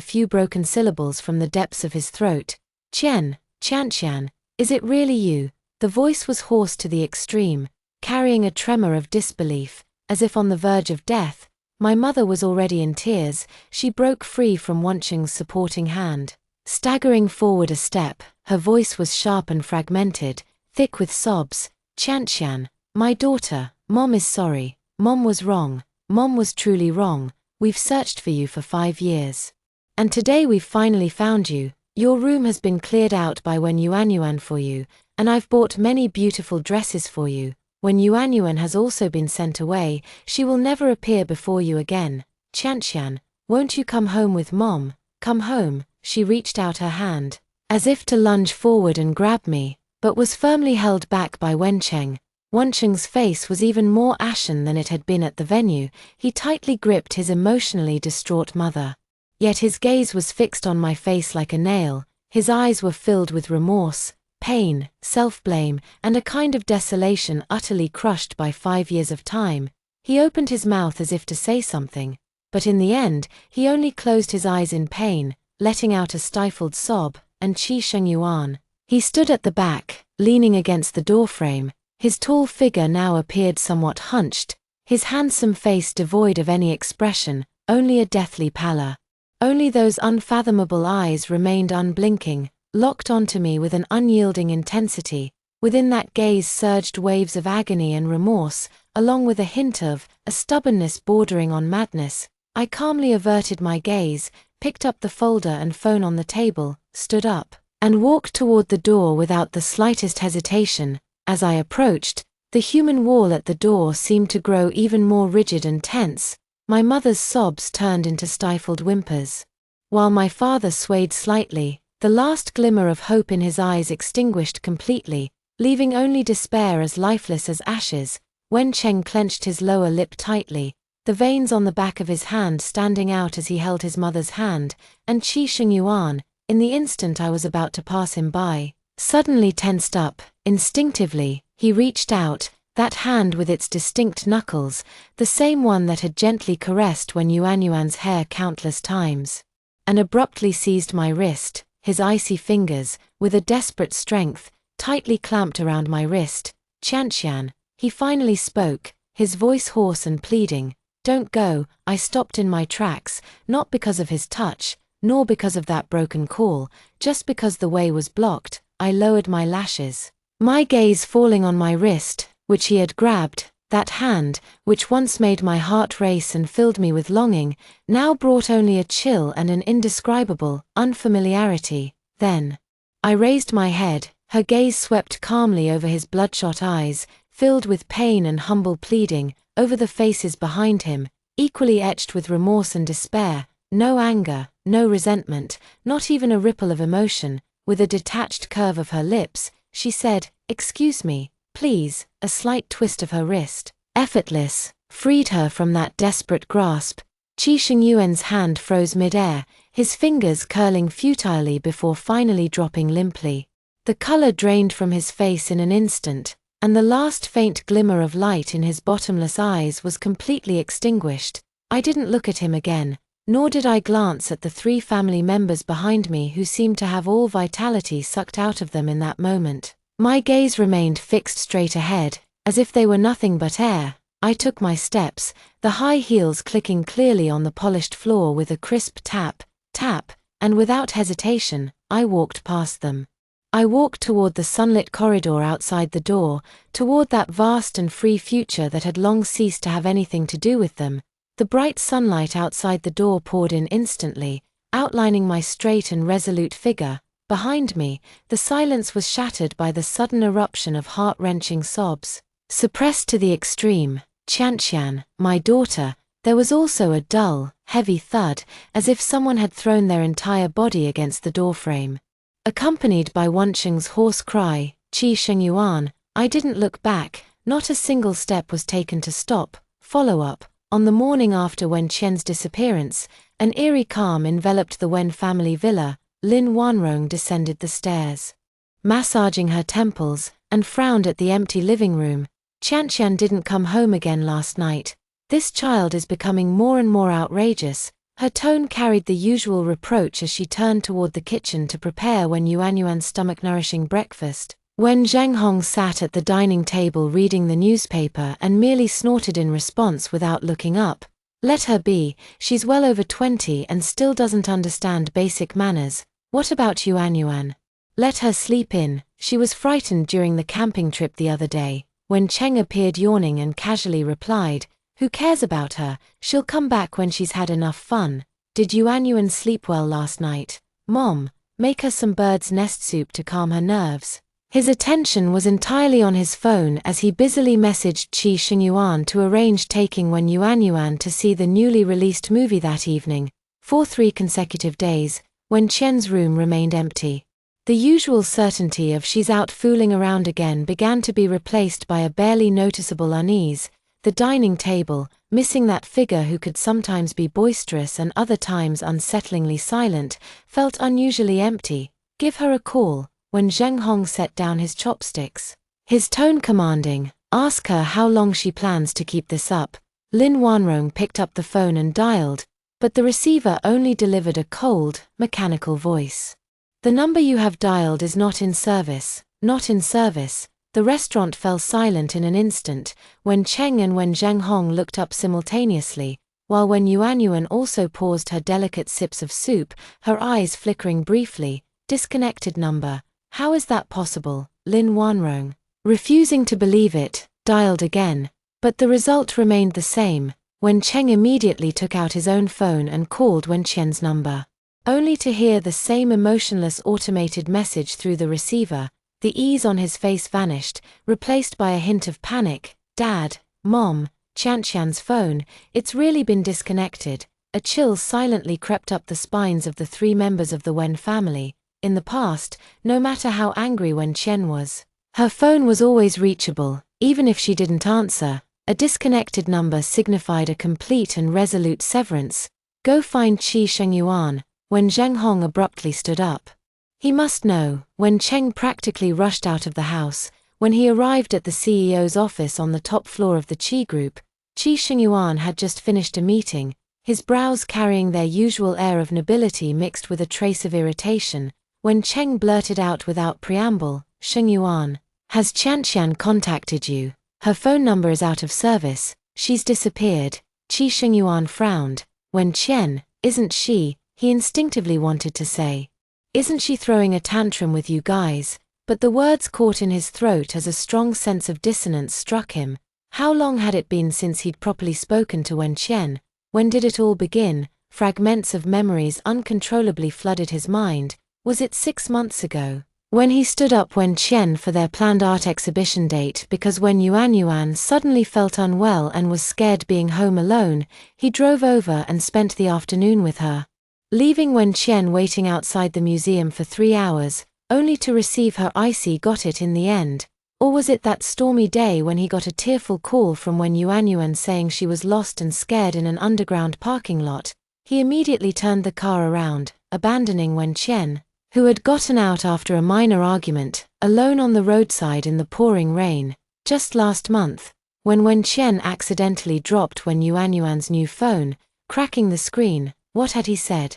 few broken syllables from the depths of his throat. Qian, is it really you?" The voice was hoarse to the extreme, carrying a tremor of disbelief, as if on the verge of death. My mother was already in tears. She broke free from Wen Qing's supporting hand. Staggering forward a step, her voice was sharp and fragmented, thick with sobs. "Qian, my daughter, Mom is sorry. Mom was wrong. Mom was truly wrong. We've searched for you for 5 years. And today we've finally found you. Your room has been cleared out by Wen Yuanyuan for you, and I've bought many beautiful dresses for you. When Yuanyuan has also been sent away, she will never appear before you again. Qian, won't you come home with Mom? Come home." She reached out her hand, as if to lunge forward and grab me, but was firmly held back by Wen Qing. Wen Qing's face was even more ashen than it had been at the venue. He tightly gripped his emotionally distraught mother. Yet his gaze was fixed on my face like a nail. His eyes were filled with remorse, pain, self-blame, and a kind of desolation utterly crushed by 5 years of time. He opened his mouth as if to say something, but in the end, he only closed his eyes in pain, letting out a stifled sob. And Qi Shengyuan. He stood at the back, leaning against the doorframe. His tall figure now appeared somewhat hunched, his handsome face devoid of any expression, only a deathly pallor. Only those unfathomable eyes remained unblinking, locked onto me with an unyielding intensity. Within that gaze surged waves of agony and remorse, along with a hint of a stubbornness bordering on madness. I calmly averted my gaze, picked up the folder and phone on the table, stood up, and walked toward the door without the slightest hesitation. As I approached, the human wall at the door seemed to grow even more rigid and tense. My mother's sobs turned into stifled whimpers, while my father swayed slightly, the last glimmer of hope in his eyes extinguished completely, leaving only despair as lifeless as ashes. Wen Qing clenched his lower lip tightly, the veins on the back of his hand standing out as he held his mother's hand, and Qi Shengyuan, in the instant I was about to pass him by, suddenly tensed up, Instinctively, he reached out, that hand with its distinct knuckles, the same one that had gently caressed Wen Yuanyuan's hair countless times, and abruptly seized my wrist, his icy fingers, with a desperate strength, tightly clamped around my wrist. "Qianqian," he finally spoke, his voice hoarse and pleading. "Don't go." I stopped in my tracks, not because of his touch, nor because of that broken call, just because the way was blocked. I lowered my lashes, my gaze falling on my wrist, which he had grabbed. That hand, which once made my heart race and filled me with longing, now brought only a chill and an indescribable unfamiliarity. Then I raised my head. Her gaze swept calmly over his bloodshot eyes, filled with pain and humble pleading, over the faces behind him, equally etched with remorse and despair. No anger, no resentment, not even a ripple of emotion. With a detached curve of her lips, she said, "Excuse me, please." A slight twist of her wrist, effortless, freed her from that desperate grasp. Qi Shengyuan's hand froze mid-air, his fingers curling futilely before finally dropping limply. The color drained from his face in an instant, and the last faint glimmer of light in his bottomless eyes was completely extinguished. I didn't look at him again, nor did I glance at the 3 family members behind me who seemed to have all vitality sucked out of them in that moment. My gaze remained fixed straight ahead, as if they were nothing but air. I took my steps, the high heels clicking clearly on the polished floor with a crisp tap, tap, and without hesitation, I walked past them. I walked toward the sunlit corridor outside the door, toward that vast and free future that had long ceased to have anything to do with them. The bright sunlight outside the door poured in instantly, outlining my straight and resolute figure. Behind me, the silence was shattered by the sudden eruption of heart-wrenching sobs. Suppressed to the extreme, "Qianqian, my daughter." There was also a dull, heavy thud, as if someone had thrown their entire body against the doorframe. Accompanied by Wencheng's hoarse cry, "Qi Shengyuan." I didn't look back, not a single step was taken to stop, follow up. On the morning after Wen Qian's disappearance, an eerie calm enveloped the Wen family villa. Lin Wanrong descended the stairs, massaging her temples, and frowned at the empty living room. "Qianqian didn't come home again last night. This child is becoming more and more outrageous." Her tone carried the usual reproach as she turned toward the kitchen to prepare Wen Yuanyuan's stomach-nourishing breakfast. Wen Zhenghong sat at the dining table reading the newspaper and merely snorted in response without looking up. Let her be, she's well over 20 and still doesn't understand basic manners. What about Yuanyuan? Let her sleep in. She was frightened during the camping trip the other day. When Cheng appeared yawning and casually replied, "Who cares about her? She'll come back when she's had enough fun." "Did Yuanyuan sleep well last night? Mom, make her some bird's nest soup to calm her nerves." His attention was entirely on his phone as he busily messaged Qi Shengyuan to arrange taking Wen Yuanyuan to see the newly released movie that evening. For 3 consecutive days, Wen Qian's room remained empty. The usual certainty of she's out fooling around again began to be replaced by a barely noticeable unease. The dining table, missing that figure who could sometimes be boisterous and other times unsettlingly silent, felt unusually empty. "Give her a call." When Zheng Hong set down his chopsticks, his tone commanding, "Ask her how long she plans to keep this up." Lin Wanrong picked up the phone and dialed, but the receiver only delivered a cold, mechanical voice. "The number you have dialed is not in service, not in service." The restaurant fell silent in an instant, when Cheng and Wen Zhenghong looked up simultaneously, while Wen Yuanyuan also paused her delicate sips of soup, her eyes flickering briefly. "Disconnected number. How is that possible?" Lin Wanrong, refusing to believe it, dialed again, but the result remained the same. When Cheng immediately took out his own phone and called Wen Qian's number, only to hear the same emotionless automated message through the receiver. The ease on his face vanished, replaced by a hint of panic. "Dad, Mom, Qianqian's phone, it's really been disconnected." A chill silently crept up the spines of the 3 members of the Wen family. In the past, no matter how angry Wen Qian was, her phone was always reachable, even if she didn't answer. A disconnected number signified a complete and resolute severance. "Go find Qi Shengyuan." When Zheng Hong abruptly stood up, he must know. When Cheng practically rushed out of the house, When he arrived at the CEO's office on the top floor of the Qi Group, Qi Xingyuan had just finished a meeting, his brows carrying their usual air of nobility mixed with a trace of irritation, when Cheng blurted out without preamble, "Xingyuan, has Qianqian contacted you? Her phone number is out of service, she's disappeared." Qi Xingyuan frowned. When Qian, "Isn't she," he instinctively wanted to say, "Isn't she throwing a tantrum with you guys?" But the words caught in his throat as a strong sense of dissonance struck him. How long had it been since he'd properly spoken to Wen Qian? When did it all begin? Fragments of memories uncontrollably flooded his mind. Was it 6 months ago? When he stood up Wen Qian for their planned art exhibition date because when Yuan suddenly felt unwell and was scared being home alone, he drove over and spent the afternoon with her. Leaving Wen Qian waiting outside the museum for 3 hours, only to receive her icy got it in the end. Or was it that stormy day when he got a tearful call from Wen Yuan saying she was lost and scared in an underground parking lot? He immediately turned the car around, abandoning Wen Qian, who had gotten out after a minor argument, alone on the roadside in the pouring rain. Just last month, when Wen Qian accidentally dropped Wen Yuan's new phone, cracking the screen, what had he said?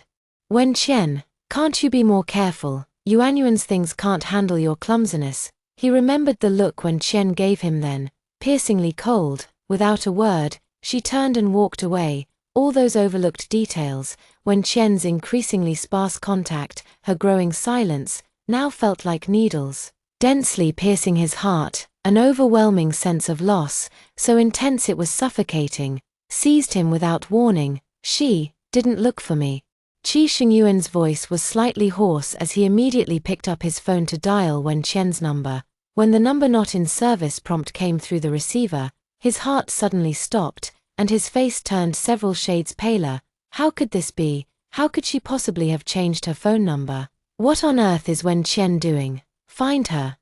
"Wen Qian, can't you be more careful? Yuan's things can't handle your clumsiness." He remembered the look Wen Qian gave him then, piercingly cold. Without a word, she turned and walked away. All those overlooked details, Wen Qian's increasingly sparse contact, her growing silence, now felt like needles, densely piercing his heart. An overwhelming sense of loss, so intense it was suffocating, seized him without warning. "She didn't look for me." Qi Xingyuan's voice was slightly hoarse as he immediately picked up his phone to dial Wen Qian's number. When the number not in service prompt came through the receiver, his heart suddenly stopped, and his face turned several shades paler. How could this be? How could she possibly have changed her phone number? What on earth is Wen Qian doing? Find her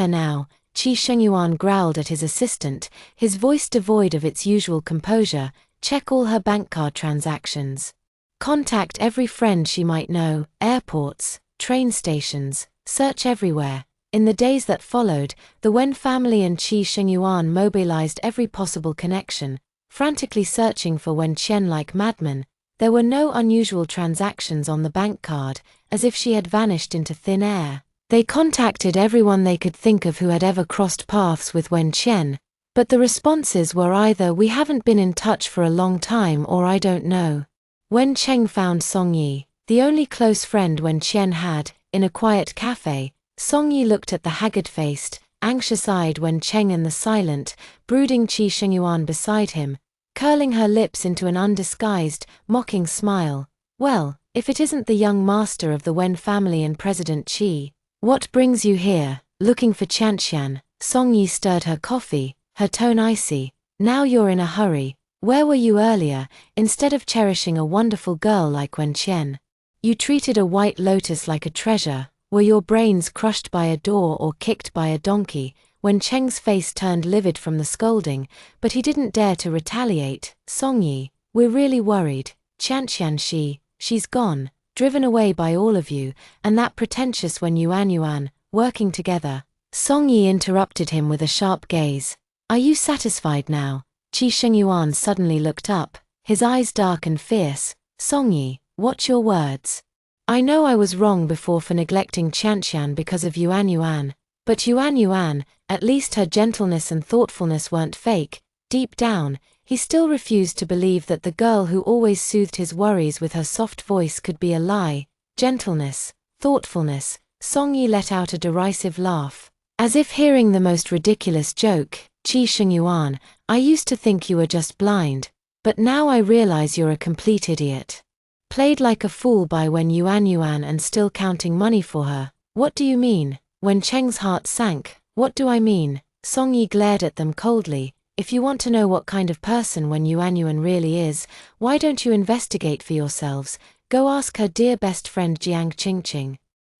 now. Qi Xingyuan growled at his assistant, his voice devoid of its usual composure. Check all her bank card transactions. Contact every friend she might know, airports, train stations, search everywhere. In the days that followed, the Wen family and Qi Xingyuan mobilized every possible connection, frantically searching for Wen Qian like madmen. There were no unusual transactions on the bank card, as if she had vanished into thin air. They contacted everyone they could think of who had ever crossed paths with Wen Qian, but the responses were either "we haven't been in touch for a long time" or "I don't know." Wen Cheng found Song Yi, the only close friend Wen Qian had, in a quiet cafe. Song Yi looked at the haggard-faced, anxious-eyed Wen Cheng and the silent, brooding Qi Xingyuan beside him, curling her lips into an undisguised, mocking smile. "Well, if it isn't the young master of the Wen family and President Qi. What brings you here? Looking for Qianqian?" Song Yi stirred her coffee, her tone icy. "Now you're in a hurry. Where were you earlier, instead of cherishing a wonderful girl like Wen Qian? You treated a white lotus like a treasure. Were your brains crushed by a door or kicked by a donkey?" Wen Cheng's face turned livid from the scolding, but he didn't dare to retaliate. "Song Yi, we're really worried. Qianqian she's gone, driven away by all of you, and that pretentious Wen Yuan, working together." Song Yi interrupted him with a sharp gaze. "Are you satisfied now?" Qi Xingyuan suddenly looked up, his eyes dark and fierce. "Song Yi, watch your words. I know I was wrong before for neglecting Qianqian because of Yuan, but Yuan, at least her gentleness and thoughtfulness weren't fake." Deep down, he still refused to believe that the girl who always soothed his worries with her soft voice could be a lie. Gentleness, thoughtfulness. Song Yi let out a derisive laugh, as if hearing the most ridiculous joke. "Qi Xingyuan, I used to think you were just blind, but now I realize you're a complete idiot. Played like a fool by Wen Yuan and still counting money for her. What do you mean?" Wen Cheng's heart sank. "What do I mean?" Song Yi glared at them coldly. "If you want to know what kind of person Wen Yuan really is, why don't you investigate for yourselves? Go ask her dear best friend Jiang Qingqing.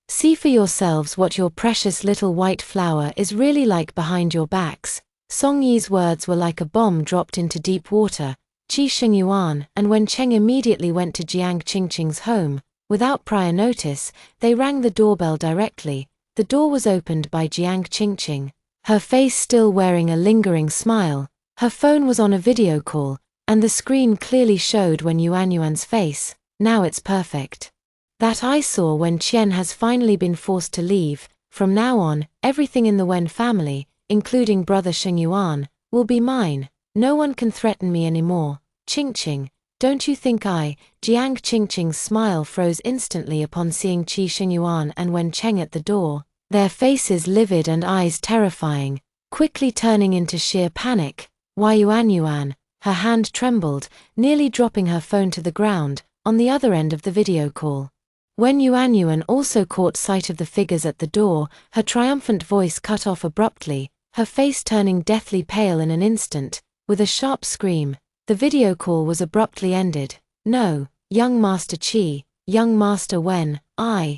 See for yourselves what your precious little white flower is really like behind your backs." Song Yi's words were like a bomb dropped into deep water. Qi Xingyuan and Wen Cheng immediately went to Jiang Qingqing's home. Without prior notice, they rang the doorbell directly. The door was opened by Jiang Qingqing. Her face still wearing a lingering smile. Her phone was on a video call, and the screen clearly showed Wen Yuanyuan's face. Now it's perfect. That I saw when Qian has finally been forced to leave. From now on, everything in the Wen family, including brother Shengyuan, will be mine. No one can threaten me anymore. Qingqing, don't you think Jiang Qingqing's smile froze instantly upon seeing Qi Shengyuan and Wen Cheng at the door, their faces livid and eyes terrifying, quickly turning into sheer panic. Yuanyuan, her hand trembled, nearly dropping her phone to the ground, on the other end of the video call. When Yuanyuan also caught sight of the figures at the door, her triumphant voice cut off abruptly, her face turning deathly pale in an instant. With a sharp scream, the video call was abruptly ended. No, young Master Qi, young Master Wen, Jiang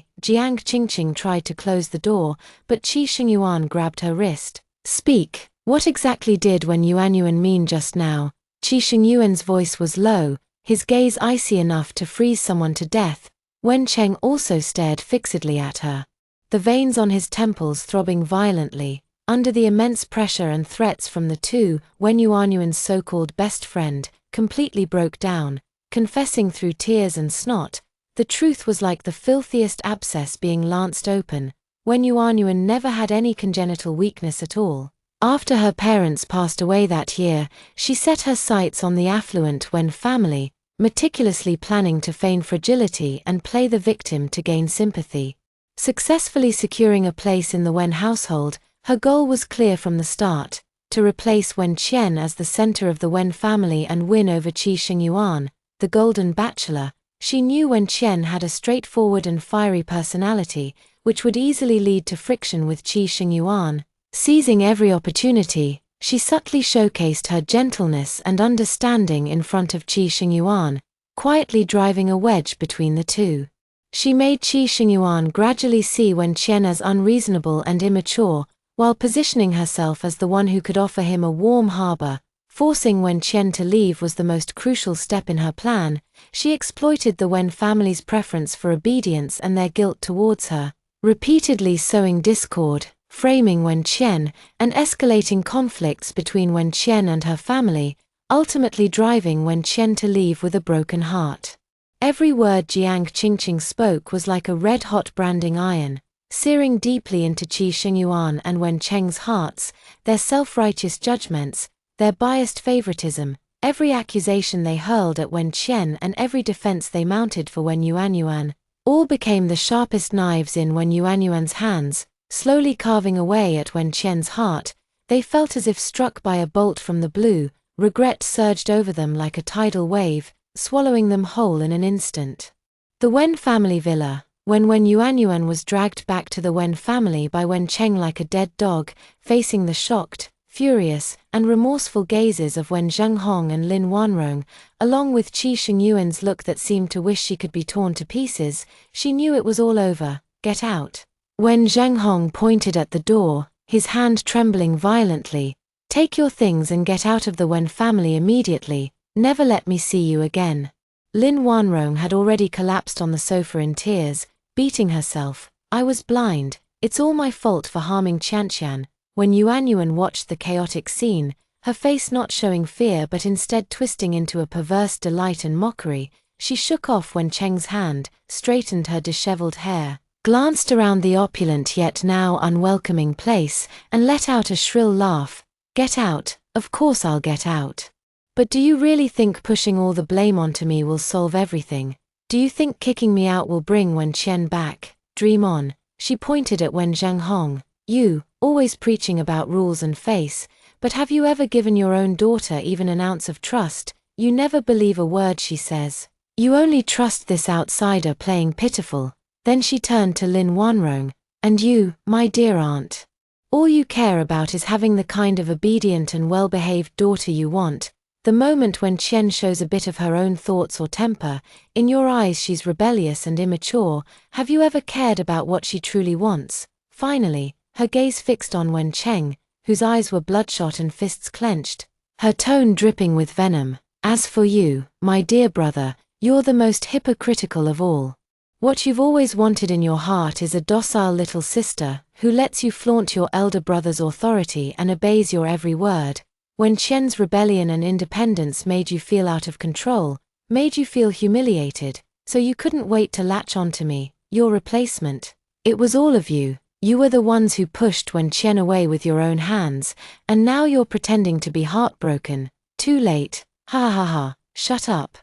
Qingqing tried to close the door, but Qi Shengyuan grabbed her wrist. Speak, what exactly did Wen Yuanyuan mean just now? Qi Shengyuan's voice was low, his gaze icy enough to freeze someone to death. Wen Cheng also stared fixedly at her, the veins on his temples throbbing violently. Under the immense pressure and threats from the two, Wen Yuanyuan's so-called best friend completely broke down, confessing through tears and snot. The truth was like the filthiest abscess being lanced open. Wen Yuanyuan never had any congenital weakness at all. After her parents passed away that year, she set her sights on the affluent Wen family, meticulously planning to feign fragility and play the victim to gain sympathy. Successfully securing a place in the Wen household, her goal was clear from the start: to replace Wen Qian as the center of the Wen family and win over Qi Shengyuan, the Golden Bachelor. She knew Wen Qian had a straightforward and fiery personality, which would easily lead to friction with Qi Shengyuan. Seizing every opportunity, she subtly showcased her gentleness and understanding in front of Qi Shengyuan, quietly driving a wedge between the two. She made Qi Shengyuan gradually see Wen Qian as unreasonable and immature, while positioning herself as the one who could offer him a warm harbor. Forcing Wen Qian to leave was the most crucial step in her plan. She exploited the Wen family's preference for obedience and their guilt towards her, repeatedly sowing discord, framing Wen Qian, and escalating conflicts between Wen Qian and her family, ultimately driving Wen Qian to leave with a broken heart. Every word Jiang Qingqing spoke was like a red-hot branding iron, searing deeply into Qi Shengyuan and Wen Cheng's hearts. Their self-righteous judgments, their biased favoritism, every accusation they hurled at Wen Qian and every defense they mounted for Wen Yuanyuan, all became the sharpest knives in Wen Yuanyuan's hands, slowly carving away at Wen Qian's heart. They felt as if struck by a bolt from the blue. Regret surged over them like a tidal wave, swallowing them whole in an instant. The Wen family villa. When Wen Yuanyuan was dragged back to the Wen family by Wen Cheng like a dead dog, facing the shocked, furious, and remorseful gazes of Wen Zhenghong and Lin Wanrong, along with Qi Shengyuan's look that seemed to wish she could be torn to pieces, she knew it was all over. Get out. Wen Zhenghong pointed at the door, his hand trembling violently. Take your things and get out of the Wen family immediately. Never let me see you again. Lin Wanrong had already collapsed on the sofa in tears, beating herself. I was blind. It's all my fault for harming Qianqian. When Yuanyuan watched the chaotic scene, her face not showing fear but instead twisting into a perverse delight and mockery, she shook off Wen Cheng's hand, straightened her disheveled hair, glanced around the opulent yet now unwelcoming place, and let out a shrill laugh. Get out, of course I'll get out. But do you really think pushing all the blame onto me will solve everything? Do you think kicking me out will bring Wen Qian back? Dream on. She pointed at Wen Zhenghong. You, always preaching about rules and face, but have you ever given your own daughter even an ounce of trust? You never believe a word she says. You only trust this outsider playing pitiful. Then she turned to Lin Wanrong. And you, my dear aunt. All you care about is having the kind of obedient and well-behaved daughter you want. The moment when Qian shows a bit of her own thoughts or temper, in your eyes she's rebellious and immature. Have you ever cared about what she truly wants? Finally, her gaze fixed on Wen Cheng, whose eyes were bloodshot and fists clenched, her tone dripping with venom. As for you, my dear brother, you're the most hypocritical of all. What you've always wanted in your heart is a docile little sister who lets you flaunt your elder brother's authority and obeys your every word. When Qian's rebellion and independence made you feel out of control, made you feel humiliated, so you couldn't wait to latch onto me, your replacement. It was all of you. You were the ones who pushed Wen Qian away with your own hands, and now you're pretending to be heartbroken. Too late. Ha ha ha, shut up.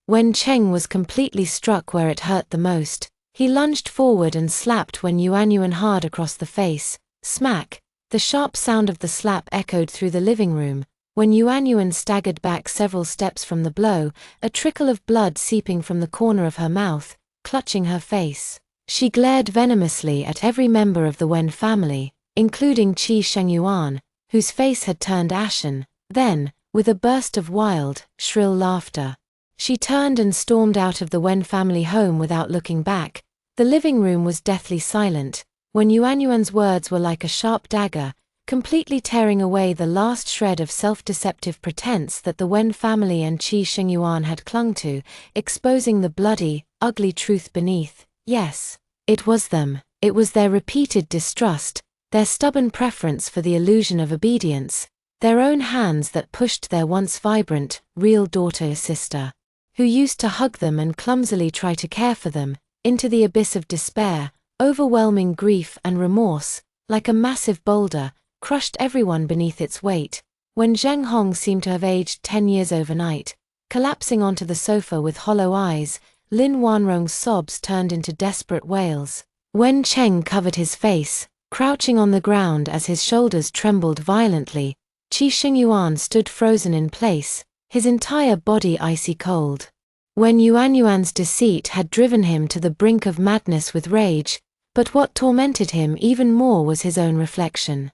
Wen Cheng was completely struck where it hurt the most. He lunged forward and slapped Wen Yuanyuan hard across the face. Smack! The sharp sound of the slap echoed through the living room. When Yuanyuan staggered back several steps from the blow, a trickle of blood seeping from the corner of her mouth, clutching her face. She glared venomously at every member of the Wen family, including Qi Shengyuan, whose face had turned ashen. Then, with a burst of wild, shrill laughter, she turned and stormed out of the Wen family home without looking back. The living room was deathly silent. When Yuanyuan's words were like a sharp dagger, completely tearing away the last shred of self-deceptive pretense that the Wen family and Qi Shengyuan had clung to, exposing the bloody, ugly truth beneath. Yes, it was them. It was their repeated distrust, their stubborn preference for the illusion of obedience, their own hands that pushed their once vibrant, real daughter-sister, who used to hug them and clumsily try to care for them, into the abyss of despair, overwhelming grief and remorse, like a massive boulder, crushed everyone beneath its weight. When Zheng Hong seemed to have aged 10 years overnight, collapsing onto the sofa with hollow eyes, Lin Wanrong's sobs turned into desperate wails. Wen Cheng covered his face, crouching on the ground as his shoulders trembled violently. Qi Shengyuan stood frozen in place, his entire body icy cold. Wen Yuanyuan's deceit had driven him to the brink of madness with rage, but what tormented him even more was his own reflection.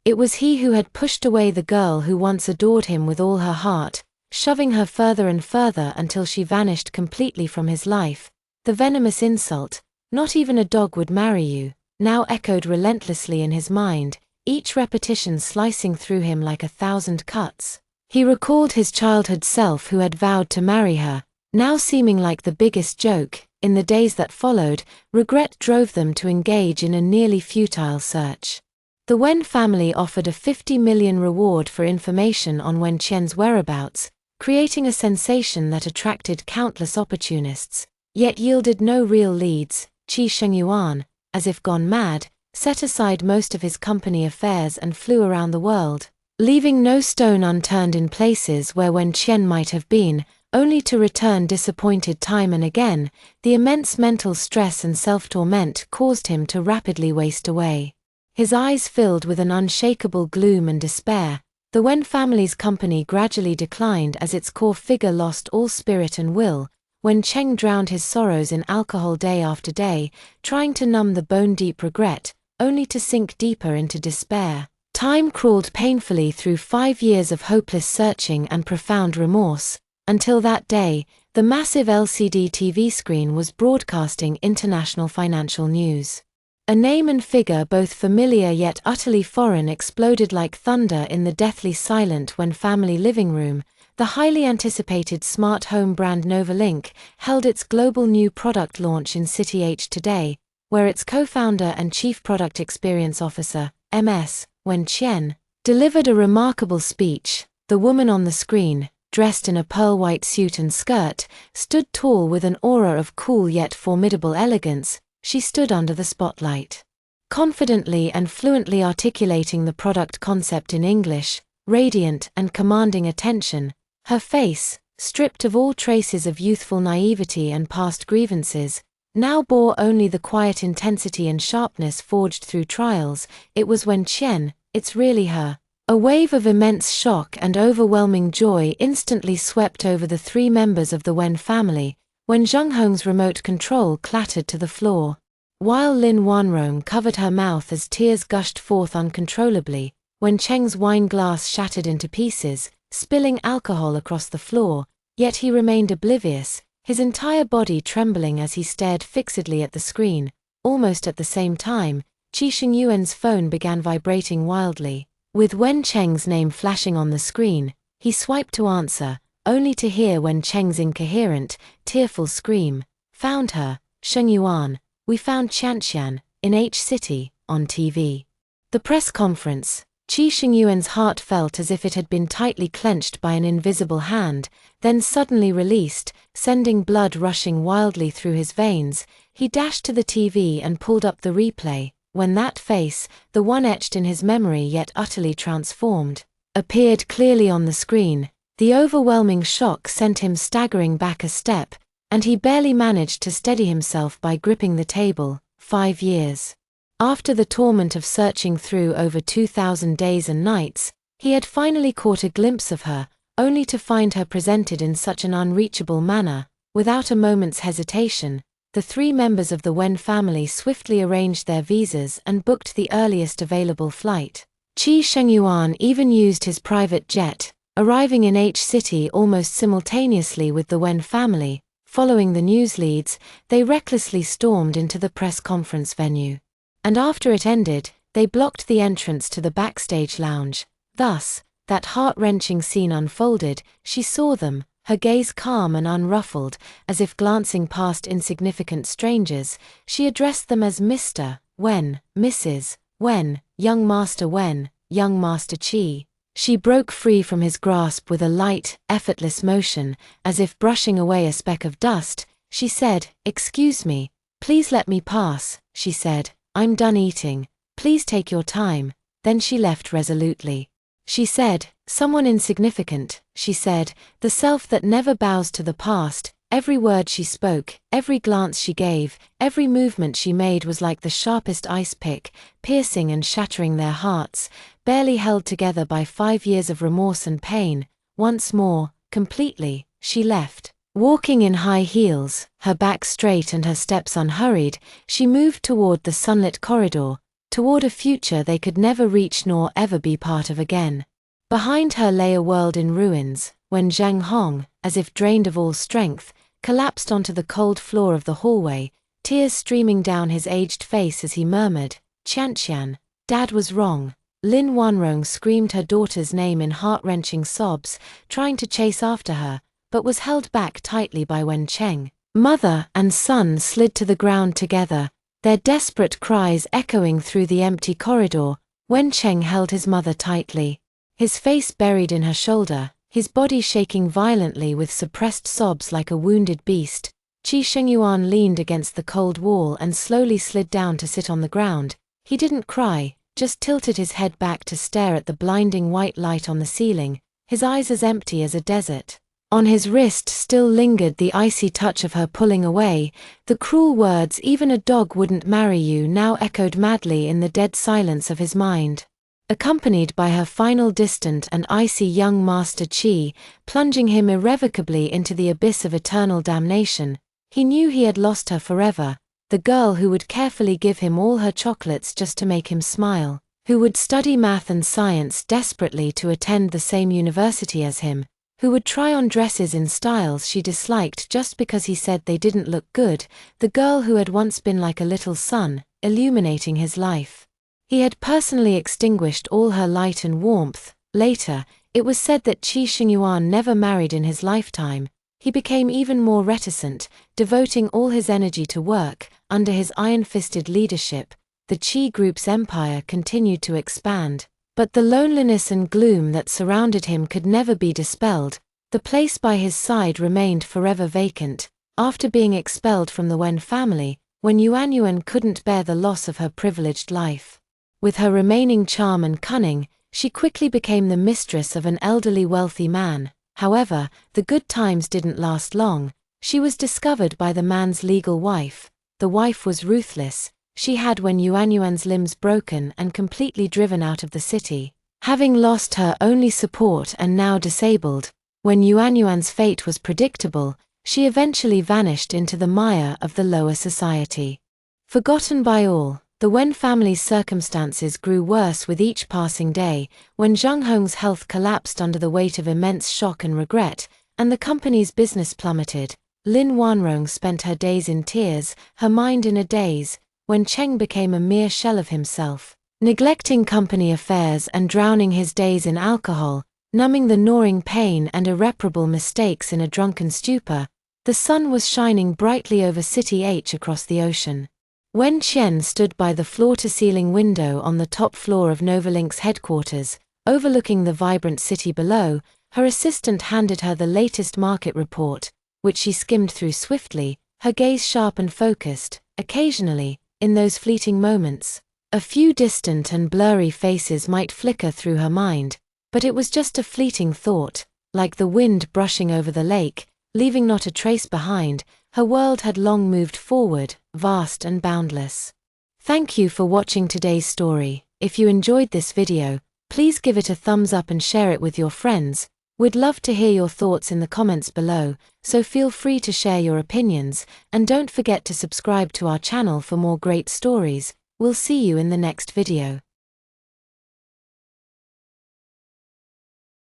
It was he who had pushed away the girl who once adored him with all her heart, shoving her further and further until she vanished completely from his life. The venomous insult, "Not even a dog would marry you," now echoed relentlessly in his mind, each repetition slicing through him like 1,000 cuts. He recalled his childhood self who had vowed to marry her, now seeming like the biggest joke. In the days that followed, regret drove them to engage in a nearly futile search. The Wen family offered a 50 million reward for information on Wen Qian's whereabouts, creating a sensation that attracted countless opportunists, yet yielded no real leads. Qi Shengyuan, as if gone mad, set aside most of his company affairs and flew around the world, leaving no stone unturned in places where Wen Qian might have been, only to return disappointed time and again. The immense mental stress and self-torment caused him to rapidly waste away. His eyes filled with an unshakable gloom and despair. The Wen family's company gradually declined as its core figure lost all spirit and will. Wen Cheng drowned his sorrows in alcohol day after day, trying to numb the bone-deep regret, only to sink deeper into despair. Time crawled painfully through 5 years of hopeless searching and profound remorse, until that day, the massive LCD TV screen was broadcasting international financial news. A name and figure both familiar yet utterly foreign exploded like thunder in the deathly silent Wen family living room. The highly anticipated smart home brand Novalink held its global new product launch in City H today, where its co-founder and Chief Product Experience Officer, MS, Wen Qian, delivered a remarkable speech. The woman on the screen, dressed in a pearl-white suit and skirt, stood tall with an aura of cool yet formidable elegance. She stood under the spotlight, confidently and fluently articulating the product concept in English, radiant and commanding attention. Her face, stripped of all traces of youthful naivety and past grievances, now bore only the quiet intensity and sharpness forged through trials. It was Wen Qian, it's really her. A wave of immense shock and overwhelming joy instantly swept over the 3 members of the Wen family, when Zheng Hong's remote control clattered to the floor. While Lin Wanrong covered her mouth as tears gushed forth uncontrollably, when Cheng's wine glass shattered into pieces, spilling alcohol across the floor, yet he remained oblivious, his entire body trembling as he stared fixedly at the screen. Almost at the same time, Qi Shengyuan's phone began vibrating wildly. With Wen Cheng's name flashing on the screen, he swiped to answer, only to hear Wen Cheng's incoherent, tearful scream, "Found her." Sheng Yuan, we found Qianqian, in H City, on TV. The press conference. Qi Shingyuan's heart felt as if it had been tightly clenched by an invisible hand, then suddenly released, sending blood rushing wildly through his veins. He dashed to the TV and pulled up the replay, when that face, the one etched in his memory yet utterly transformed, appeared clearly on the screen. The overwhelming shock sent him staggering back a step, and he barely managed to steady himself by gripping the table. 5 years. After the torment of searching through over 2,000 days and nights, he had finally caught a glimpse of her, only to find her presented in such an unreachable manner. Without a moment's hesitation, the 3 members of the Wen family swiftly arranged their visas and booked the earliest available flight. Qi Shengyuan even used his private jet, arriving in H City almost simultaneously with the Wen family. Following the news leads, they recklessly stormed into the press conference venue. And after it ended, they blocked the entrance to the backstage lounge. Thus, that heart-wrenching scene unfolded. She saw them, her gaze calm and unruffled, as if glancing past insignificant strangers. She addressed them as Mr. Wen, Mrs. Wen, Young Master Wen, Young Master Qi. She broke free from his grasp with a light, effortless motion, as if brushing away a speck of dust. She said, "Excuse me, please let me pass," she said. "I'm done eating, please take your time." Then she left resolutely. She said, "Someone insignificant," she said, "the self that never bows to the past." Every word she spoke, every glance she gave, every movement she made was like the sharpest ice pick, piercing and shattering their hearts, barely held together by 5 years of remorse and pain. Once more, completely, she left. Walking in high heels, her back straight and her steps unhurried, she moved toward the sunlit corridor, toward a future they could never reach nor ever be part of again. Behind her lay a world in ruins, when Zhang Hong, as if drained of all strength, collapsed onto the cold floor of the hallway, tears streaming down his aged face as he murmured, "Qianqian, Dad was wrong." Lin Wanrong screamed her daughter's name in heart-wrenching sobs, trying to chase after her, but was held back tightly by Wen Cheng. Mother and son slid to the ground together, their desperate cries echoing through the empty corridor. Wen Cheng held his mother tightly, his face buried in her shoulder, his body shaking violently with suppressed sobs like a wounded beast. Qi Shengyuan leaned against the cold wall and slowly slid down to sit on the ground. He didn't cry, just tilted his head back to stare at the blinding white light on the ceiling, his eyes as empty as a desert. On his wrist still lingered the icy touch of her pulling away. The cruel words, "Even a dog wouldn't marry you," now echoed madly in the dead silence of his mind. Accompanied by her final distant and icy young Master Qi, plunging him irrevocably into the abyss of eternal damnation, he knew he had lost her forever, the girl who would carefully give him all her chocolates just to make him smile, who would study math and science desperately to attend the same university as him, who would try on dresses in styles she disliked just because he said they didn't look good, the girl who had once been like a little sun, illuminating his life. He had personally extinguished all her light and warmth. Later, it was said that Qi Shingyuan never married in his lifetime. He became even more reticent, devoting all his energy to work. Under his iron-fisted leadership, the Qi Group's empire continued to expand. But the loneliness and gloom that surrounded him could never be dispelled. The place by his side remained forever vacant. After being expelled from the Wen family, when Yuanyuan couldn't bear the loss of her privileged life. With her remaining charm and cunning, she quickly became the mistress of an elderly wealthy man. However, the good times didn't last long. She was discovered by the man's legal wife. The wife was ruthless. She had Wen Yuanyuan's limbs broken and completely driven out of the city. Having lost her only support and now disabled, when Yuanyuan's fate was predictable, she eventually vanished into the mire of the lower society. Forgotten by all, the Wen family's circumstances grew worse with each passing day. When Zhang Hong's health collapsed under the weight of immense shock and regret, and the company's business plummeted, Lin Wanrong spent her days in tears, her mind in a daze. When Cheng became a mere shell of himself, neglecting company affairs and drowning his days in alcohol, numbing the gnawing pain and irreparable mistakes in a drunken stupor, The sun was shining brightly over City H across the ocean. When Qian stood by the floor-to-ceiling window on the top floor of Novalink's headquarters, overlooking the vibrant city below, her assistant handed her the latest market report, which she skimmed through swiftly, her gaze sharp and focused. Occasionally, in those fleeting moments, a few distant and blurry faces might flicker through her mind, but it was just a fleeting thought, like the wind brushing over the lake, leaving not a trace behind. Her world had long moved forward, vast and boundless. Thank you for watching today's story. If you enjoyed this video, please give it a thumbs up and share it with your friends. We'd love to hear your thoughts in the comments below, so feel free to share your opinions, and don't forget to subscribe to our channel for more great stories. We'll see you in the next video.